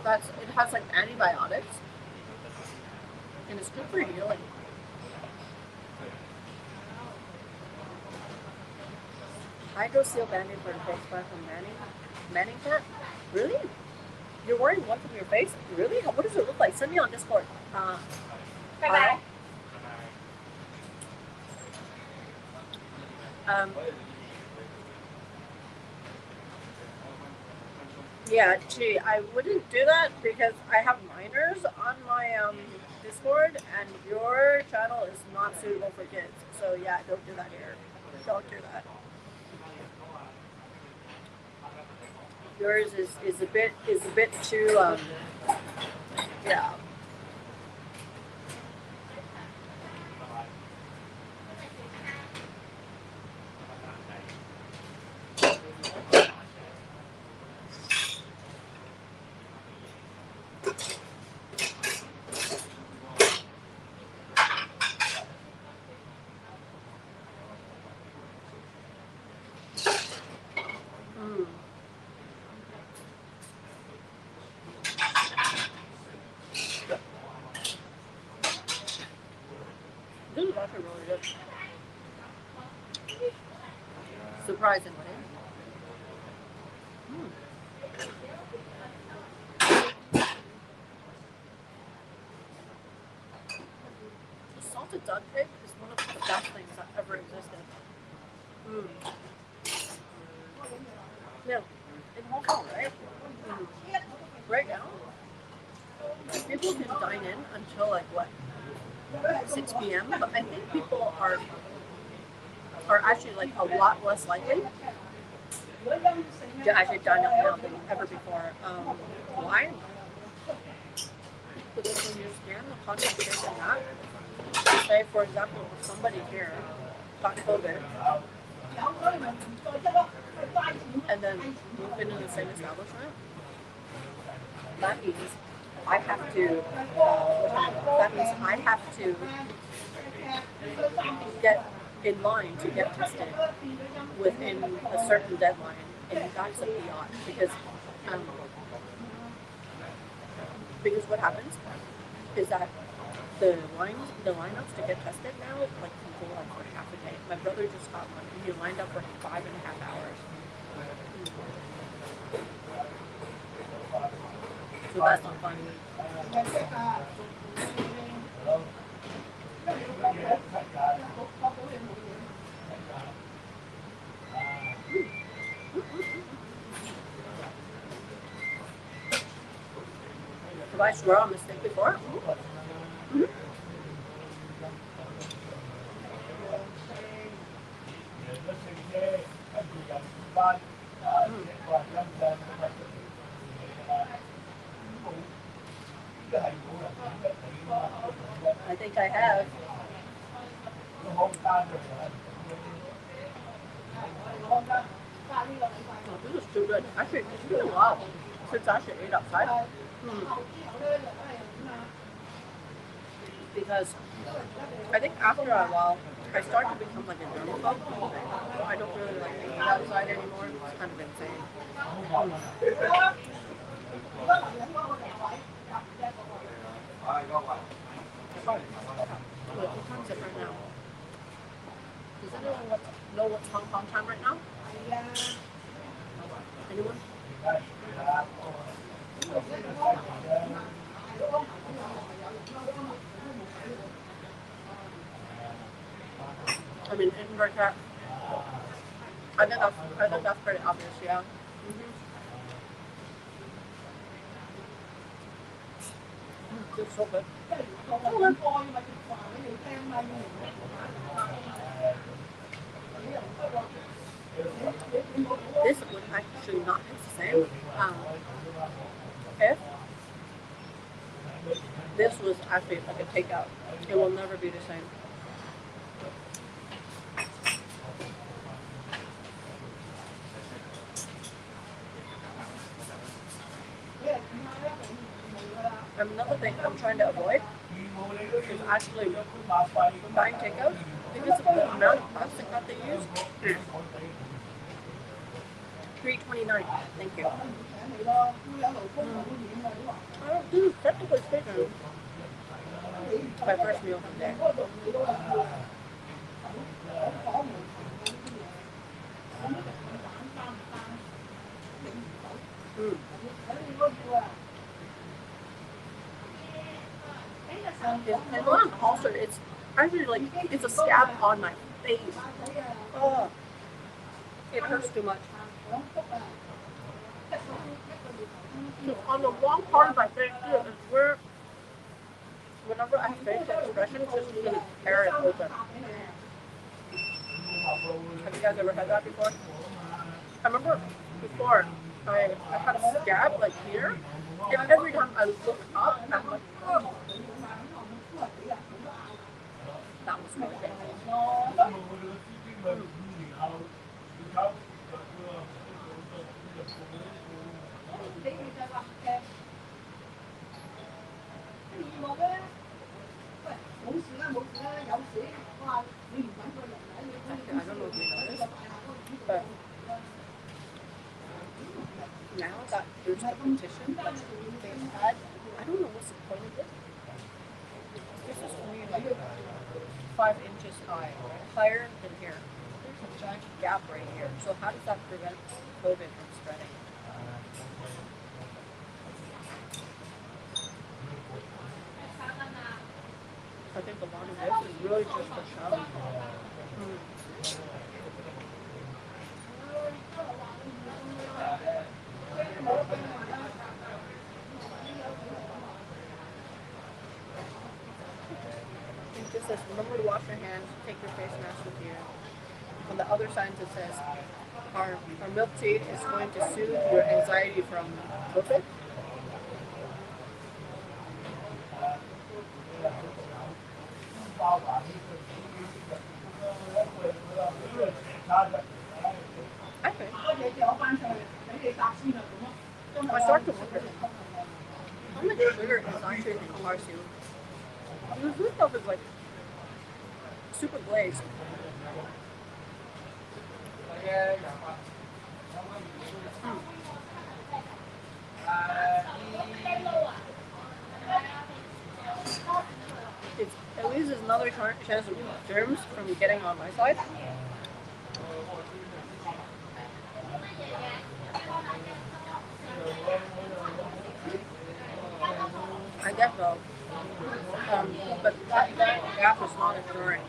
It has like antibiotics, and it's good for healing. Hydro Seal Band-Aid for the face spray from MeloCat. Really? You're wearing one from your face? Really? What does it look like? Send me on Discord. Bye. Yeah, gee, I wouldn't do that because I have minors on my Discord, and your channel is not suitable for kids. So yeah, don't do that here. Don't do that. Yours is a bit too yeah. This is actually really good. Surprisingly. The salted duck cake is one of the best things that ever existed. Yeah, in Hong Kong, right? Right now, people can dine in until like what? 6 p.m. But I think people are actually like a lot less likely to actually dine out now than ever before. Why? Because when you scan the concentration that, say for example, if somebody here got COVID and then moved into the same establishment, that means I have to get in line to get tested within a certain deadline, and that's a fiat because what happens is that the lineups to get tested now like can go on for half a day. My brother just got one and he lined up for 5.5 hours. So that's not fun. Have I swear on this thing before? I think I have. Oh, this is too good. Actually, it's been a while since I actually ate outside. Because I think after a while, I start to become like a germaphobe. I don't really like eating outside anymore. It's kind of insane. What time is it right now? Does anyone know what's Hong Kong time right now? Anyone? I mean, in MeloCat, I think that's pretty obvious, yeah. It's so good. This would actually not taste the same if this was actually like a takeout. It will never be the same. And another thing I'm trying to avoid is actually buying takeout because of the amount of plastic that they use. $3.29. Thank you. I don't do technically speaking my first meal of the day. And not an ulcer, it's actually like it's a scab on my face. Oh, it hurts too much. On the wrong part of my face too is where whenever I have facial expression, just really tear it open. Have you guys ever had that before? I remember before I had a scab like here, and every time I look up, I'm like, oh. That was really painful. I don't know if you know this, but now that there's a petition that they've had, I don't know what's the point of it. This is only like 5 inches high, higher than here. There's a giant gap right here. So how does that prevent COVID from spreading? I think a lot of this is really just a show. It just says, remember to wash your hands, take your face mask with you. On the other signs it says, our milk tea is going to soothe your anxiety from COVID. I start to wonder how much sugar is actually in car soup. The food stuff is like super glazed. It's, at least there's another chance of germs from getting on my side. I guess so. But that gap is not enduring.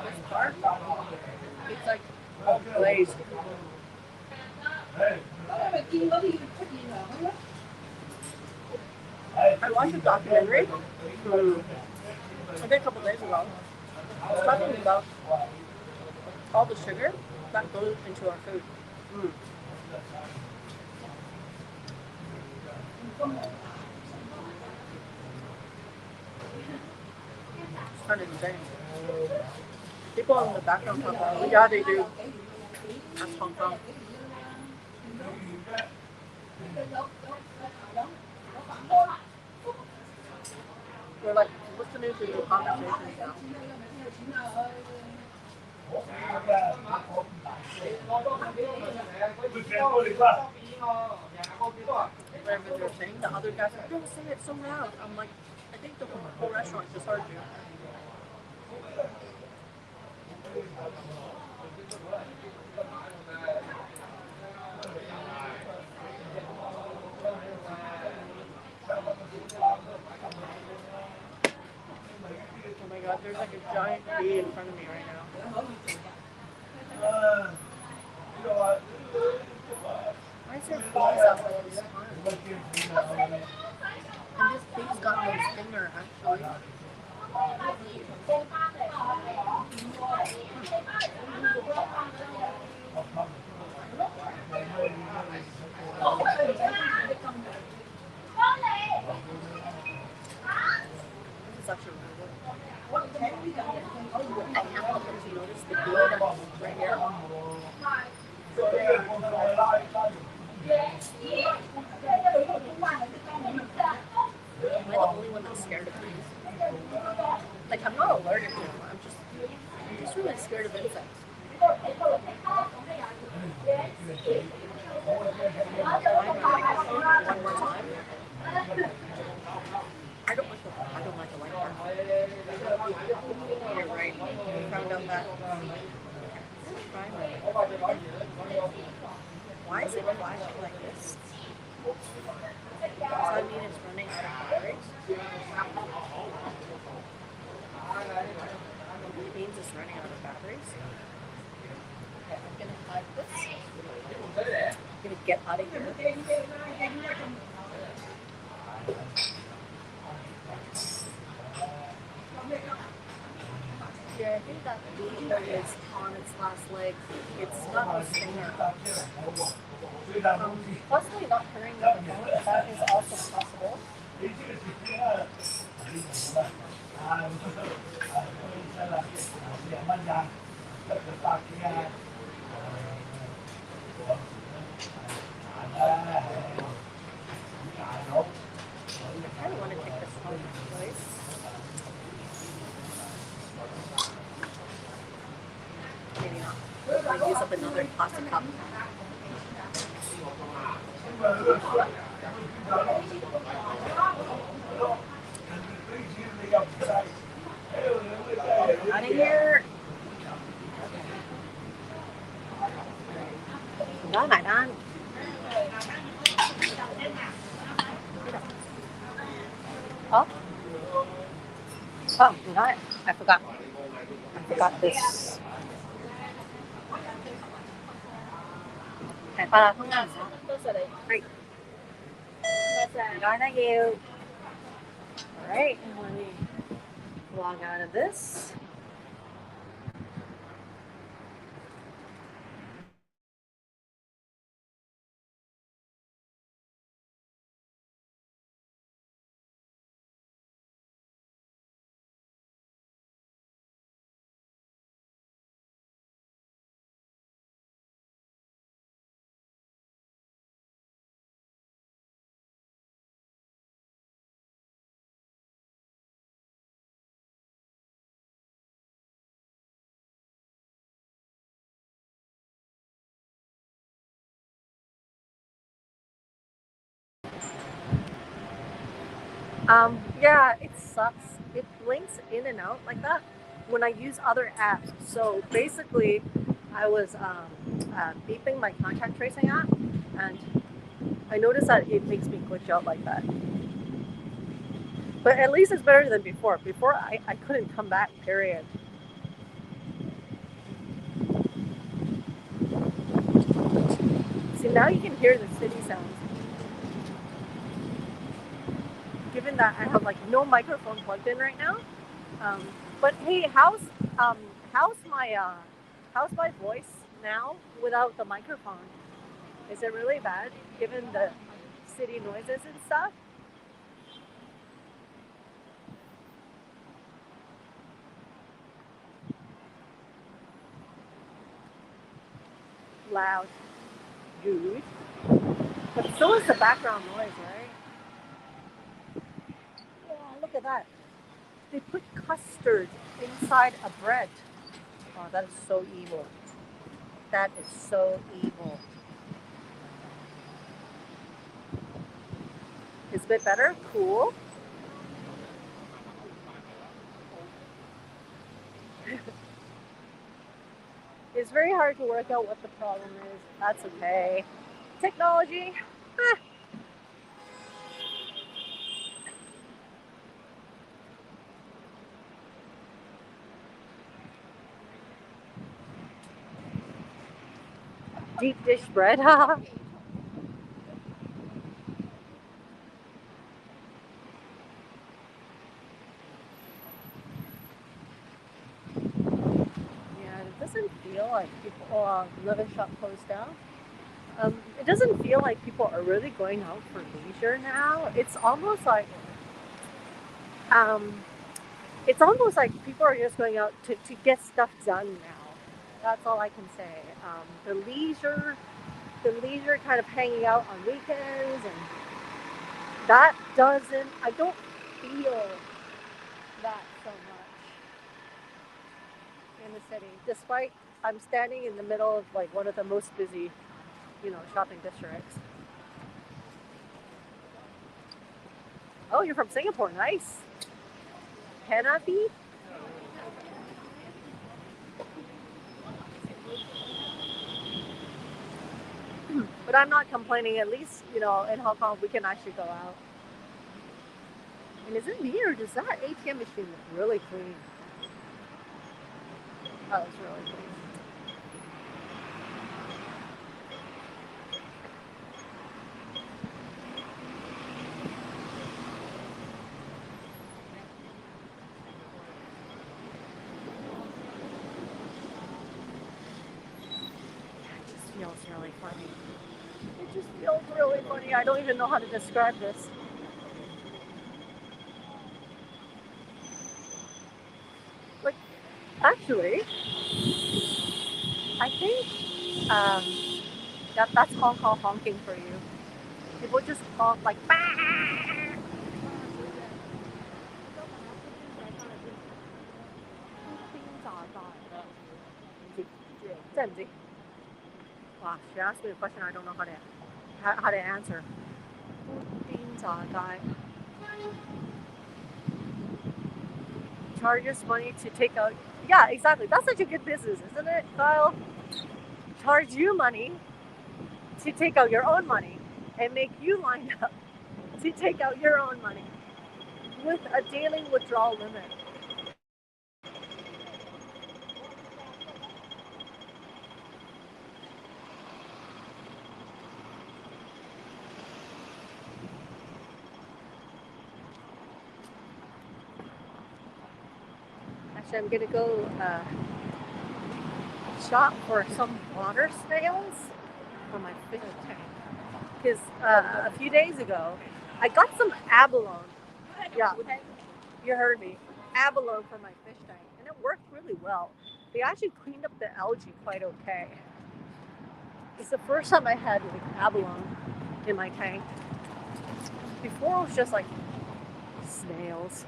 This part, it's like all glazed. I watched a documentary, I think a couple days ago. I was talking about all the sugar that goes into our food. It's kind of insane. People in the background talk about, yeah, they do. That's Hong Kong. We're like listening to the conversations now. Whatever they're saying, the other guys like, don't say it so loud. I'm like, I think the whole restaurant just heard you. Oh my god, there's like a giant bee in front of me right now. Why is there bees out all this time? And this bee's really scared of insects. One more time. I don't like the light part. You're right. We found out that. Why is it flashing like this? Does that mean it's running out of batteries? It means it's running out of batteries. Okay, I'm gonna hide this. I'm gonna get out of here. Yeah, I think that vehicle is on its last leg. It's not a stinger. Possibly not turning the phone. That is also possible. I kind of want to take this home, please. Maybe not. I'll use up another plastic cup. Out of here. Đó này đó. Oh? Oh, you know what? I forgot this. Para không ăn. Great. Đó là nhiều. Alright, and let me log out of this. Yeah, it sucks. It blinks in and out like that when I use other apps. So basically, I was beeping my contact tracing app, and I noticed that it makes me glitch out like that. But at least it's better than before. Before, I couldn't come back, period. See, now you can hear the city sounds. Given that I have like no microphone plugged in right now. But hey, how's my voice now without the microphone? Is it really bad given the city noises and stuff? Loud. Good. But so is the background noise, right? Yeah, look at that. They put custard inside a bread. Oh, that is so evil. That is so evil. It's a bit better? Cool. It's very hard to work out what the problem is. That's okay. Technology. Deep dish bread. It doesn't feel like people live shop closed down. It doesn't feel like people are really going out for leisure now. It's almost like people are just going out to get stuff done now. That's all I can say. The leisure kind of hanging out on weekends, and that doesn't. I don't feel that so much. in the city, despite I'm standing in the middle of like one of the most busy, shopping districts. Oh, you're from Singapore. Nice. Hanabi? But I'm not complaining. At least, in Hong Kong, we can actually go out. And is it me or does that ATM machine look really clean? Oh, it's really clean. It just feels really funny. It just feels really funny. I don't even know how to describe this. Like, actually, I think that's Hong Kong honking for you. People just honk like, bah! 真係唔知。哇 she asked me a question I don't know how to answer. 邊炸街 charges money to take out. Yeah, exactly. That's such a good business, isn't it, Kyle? Charge you money to take out your own money and make you line up to take out your own money with a daily withdrawal limit. Actually, I'm gonna go shop for some water snails for my fish tank. Because a few days ago, I got some abalone. Yeah, you heard me. Abalone for my fish tank, and it worked really well. They actually cleaned up the algae quite okay. It's the first time I had like abalone in my tank. Before it was just like snails.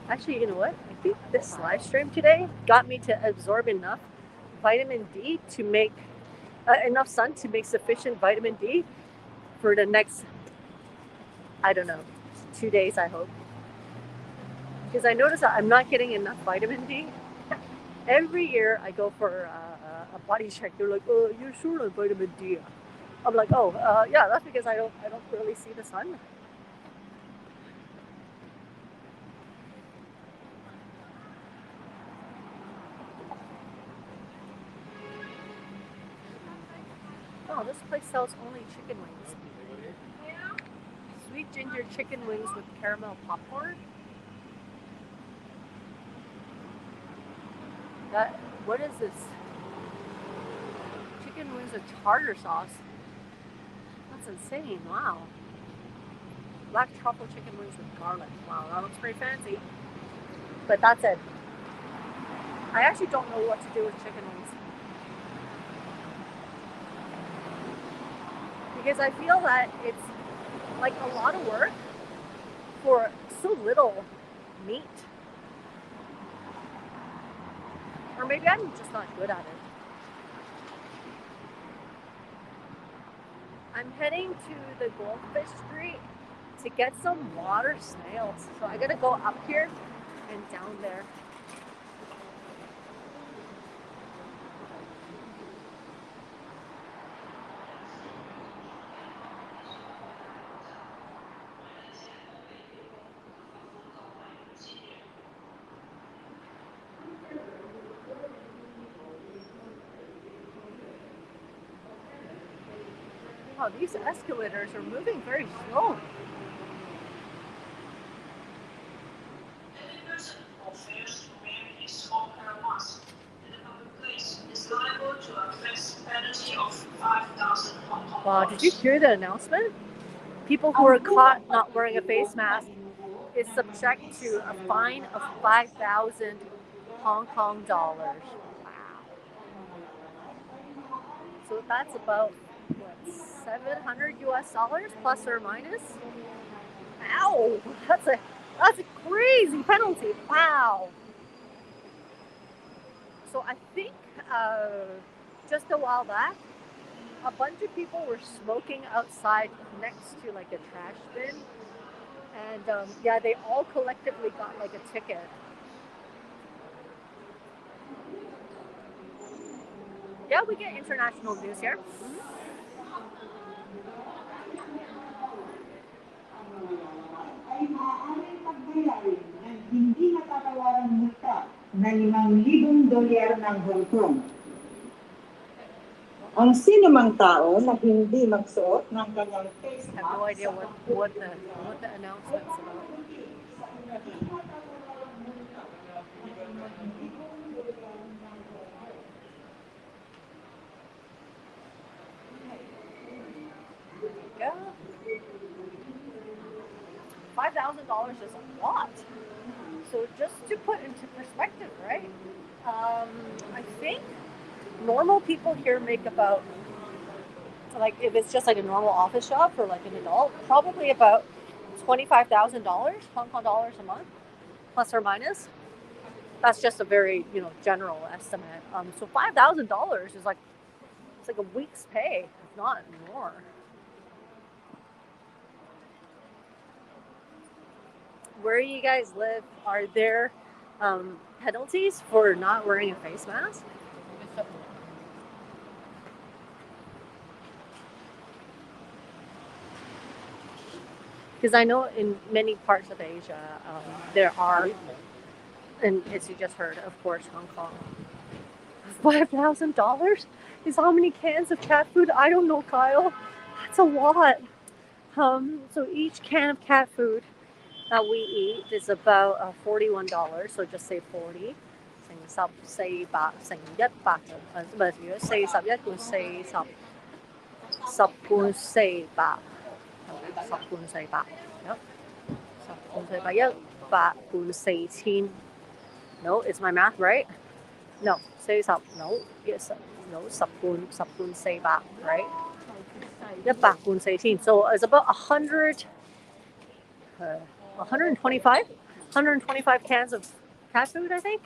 Actually, you know what? I think this live stream today got me to absorb enough vitamin D to make enough sun to make sufficient vitamin D for the next, I don't know, 2 days, I hope. Because I noticed that I'm not getting enough vitamin D. Every year I go for a body check. They're like, "Oh, you're short on vitamin D." I'm like, "Oh, yeah, that's because I don't really see the sun." Oh, this place sells only chicken wings. Sweet ginger chicken wings with caramel popcorn. What is this? Chicken wings with tartar sauce. That's insane. Wow. Black truffle chicken wings with garlic. Wow, that looks pretty fancy. But that's it. I actually don't know what to do with chicken wings. Because I feel that it's like a lot of work for so little meat. Or maybe I'm just not good at it. I'm heading to the Goldfish Street to get some water snails. So I gotta go up here and down there. Wow, these escalators are moving very slow. Wow, did you hear the announcement? People who are caught not wearing a face mask is subject to a fine of 5,000 Hong Kong dollars. Wow. that's about what, 700 US dollars plus or minus. Ow! That's a crazy penalty. Wow. So I think just a while back, a bunch of people were smoking outside next to like a trash bin, and yeah, they all collectively got like a ticket. Yeah, we get international news here. Ay maaaring magbayad ng hindi matatawarang multa na ₱5,000 ng Hong Kong. Ang sinumang tao na hindi magsuot ng kanyang face I have no mask idea what the announcement's about. Yeah, $5,000 is a lot. So just to put into perspective, right? I think normal people here make about, like, if it's just like a normal office job for like an adult, probably about $25,000 Hong Kong dollars a month, plus or minus. That's just a very general estimate. So $5,000 is like, it's like a week's pay, if not more. Where you guys live, are there penalties for not wearing a face mask? Because I know in many parts of Asia, there are, and as you just heard, of course, Hong Kong. $5,000 is how many cans of cat food? I don't know, Kyle. That's a lot. So each can of cat food that we eat is about $41. So just say 40. 乘1400乘100唔係，如果41罐40，10罐400，10罐400，10罐400，100罐4000。No, is my math right? No, 40. No, yes, no, 10罐400, right? 100罐4000. So it's about 125 cans of cat food, I think.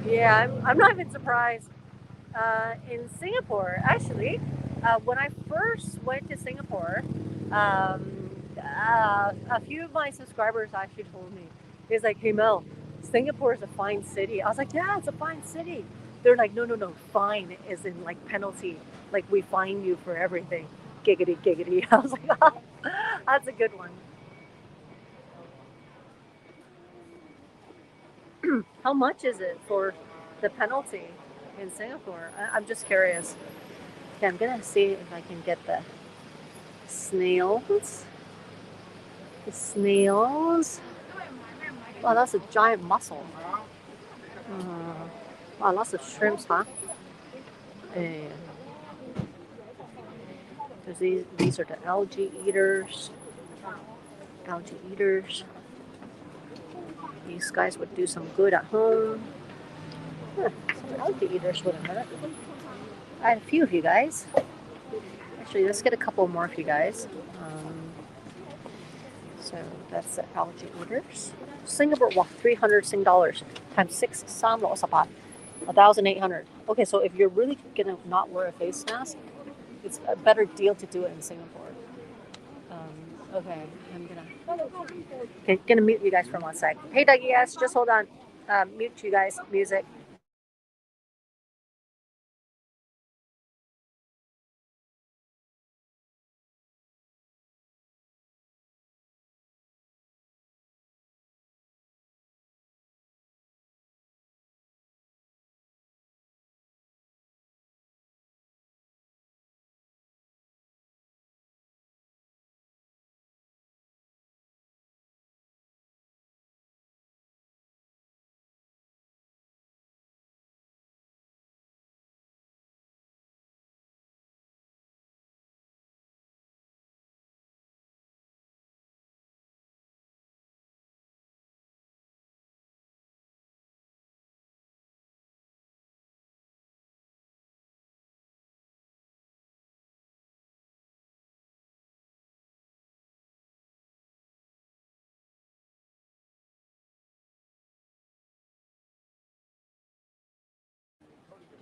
Yeah, I'm not even surprised. In Singapore, actually, when I first went to Singapore, a few of my subscribers actually told me, it's like, hey Mel, Singapore is a fine city. I was like, yeah, it's a fine city. They're like, no, fine is in like penalty. Like we fine you for everything. Giggity, giggity. I was like, oh, that's a good one. How much is it for the penalty in Singapore? I'm just curious. Okay, I'm gonna see if I can get the snails. The snails. Wow, that's a giant mussel. Wow, lots of shrimps, huh? And these are the algae eaters. Algae eaters. These guys would do some good at home. Some algae eaters would have hurt. I had a few of you guys. Actually, let's get a couple more of you guys. So that's the algae eaters. Singapore, wow, 300 Sing dollars times 6, 368, 1,800. Okay, so if you're really gonna not wear a face mask, it's a better deal to do it in Singapore. Okay, gonna mute you guys for 1 sec. Hey, Dougie, yes, just hold on. Mute you guys. Music.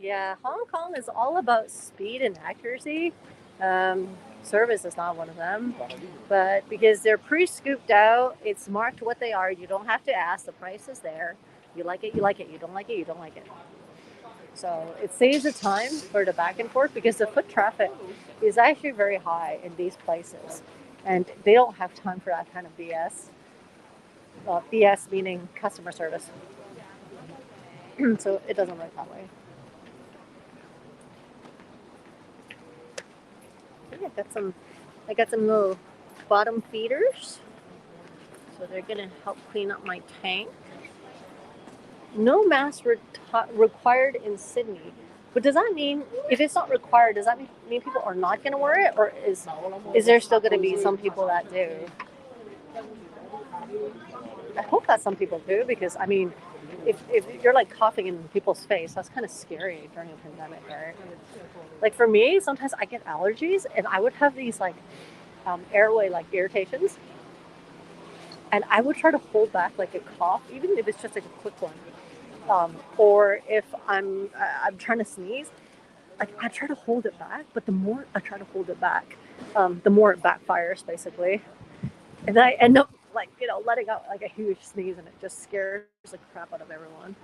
Yeah, Hong Kong is all about speed and accuracy. Service is not one of them, but because they're pre-scooped out, it's marked what they are. You don't have to ask. The price is there. You like it, you like it. You don't like it, you don't like it. So it saves the time for the back and forth because the foot traffic is actually very high in these places, and they don't have time for that kind of BS. BS meaning customer service. So it doesn't work that way. I got some little bottom feeders. So they're gonna help clean up my tank. No mask required in Sydney. But does that mean if it's not required, does that mean people are not gonna wear it, or is there still gonna be some people that do? I hope that some people do because I mean, if you're like coughing in people's face, that's kind of scary during a pandemic, right? Like for me, sometimes I get allergies, and I would have these like airway like irritations, and I would try to hold back like a cough, even if it's just like a quick one. Or if I'm trying to sneeze, like I try to hold it back, but the more I try to hold it back, the more it backfires basically, and then I end up like letting out like a huge sneeze, and it just scares the crap out of everyone.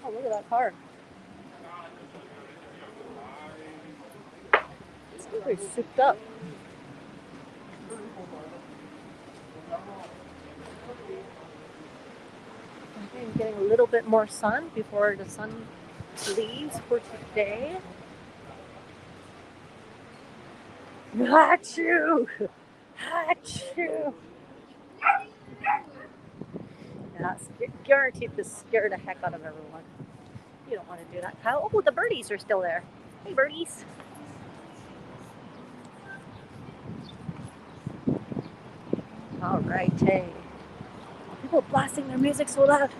Oh, look at that car! It's really souped up. I'm getting a little bit more sun before the sun leaves for today. Achoo! Achoo! Yeah, it's guaranteed to scare the heck out of everyone. You don't want to do that, Kyle. Oh, the birdies are still there. Hey, birdies. All right, hey. People blasting their music so loud.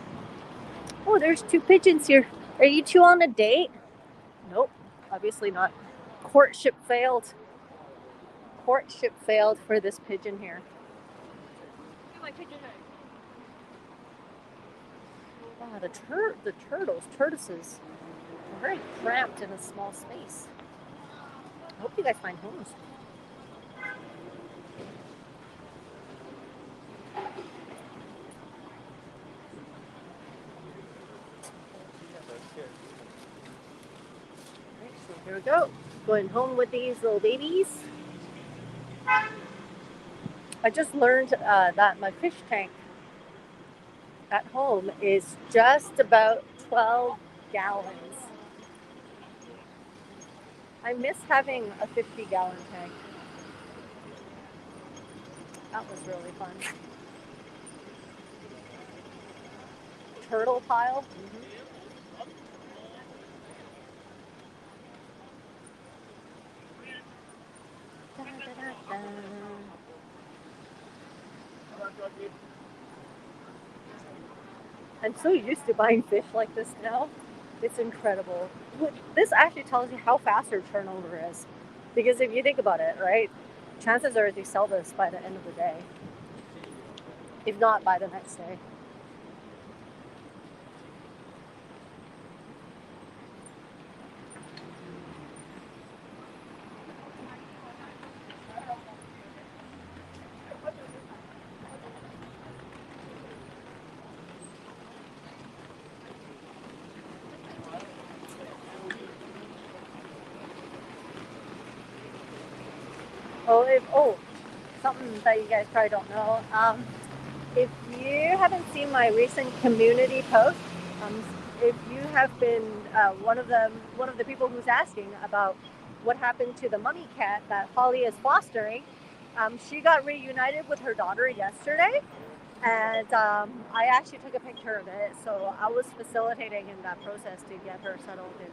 Oh, there's two pigeons here. Are you two on a date? Nope, obviously not. Courtship failed. Courtship failed for this pigeon here. Wow, the tortoises, are very cramped in a small space. I hope you guys find homes. Right, so here we go. Going home with these little babies. I just learned that my fish tank at home is just about 12 gallons. I miss having a 50-gallon tank. That was really fun. Turtle pile. Da, da, da, da. I'm so used to buying fish like this now. It's incredible. This actually tells you how fast your turnover is. Because if you think about it, right, chances are they sell this by the end of the day, if not by the next day. Something that you guys probably don't know. If you haven't seen my recent community post, um, if you have been one of the people who's asking about what happened to the mummy cat that Holly is fostering, she got reunited with her daughter yesterday, and I actually took a picture of it. So I was facilitating in that process to get her settled in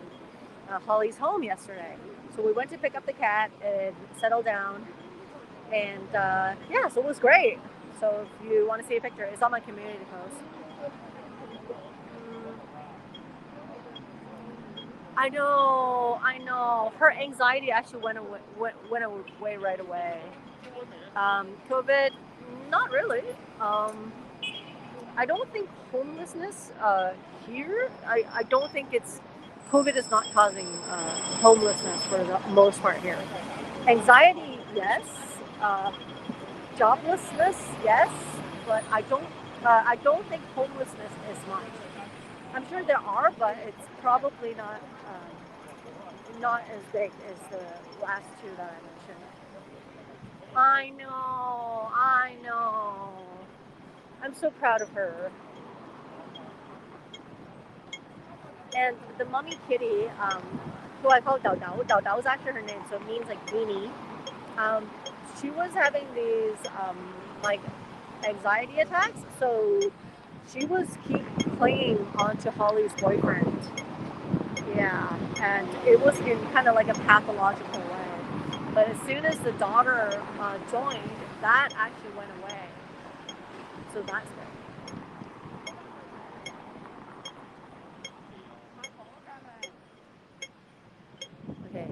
Holly's home yesterday. So we went to pick up the cat and settle down, and yeah, so it was great. So if you want to see a picture, it's on my community post. I know. Her anxiety actually went away right away. COVID, Not really. I don't think homelessness here. I don't think it's COVID is not causing homelessness for the most part here. Anxiety, yes. Uh, Joblessness, yes. But I don't think homelessness is much. I'm sure there are, but it's probably not as big as the last two that I mentioned. I know, I know. I'm so proud of her. And the mummy kitty, who I call Dao Dao, Dao Dao is actually her name, so it means like weenie. Um, she was having these like anxiety attacks, so she was keep clinging onto Holly's boyfriend. Yeah, and it was in kind of like a pathological way. But as soon as the daughter joined, that actually went away. So that's good. Okay.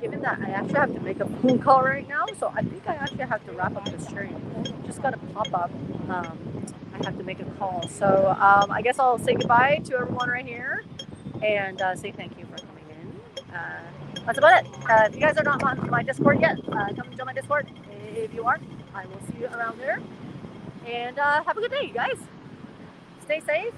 Given that I actually have to make a phone call right now, so I think I actually have to wrap up the stream. Just got a pop up. I have to make a call. So I guess I'll say goodbye to everyone right here and say thank you for coming in. That's about it. If you guys are not on my Discord yet, come join my Discord. If you are, I will see you around there. And have a good day, you guys. Stay safe.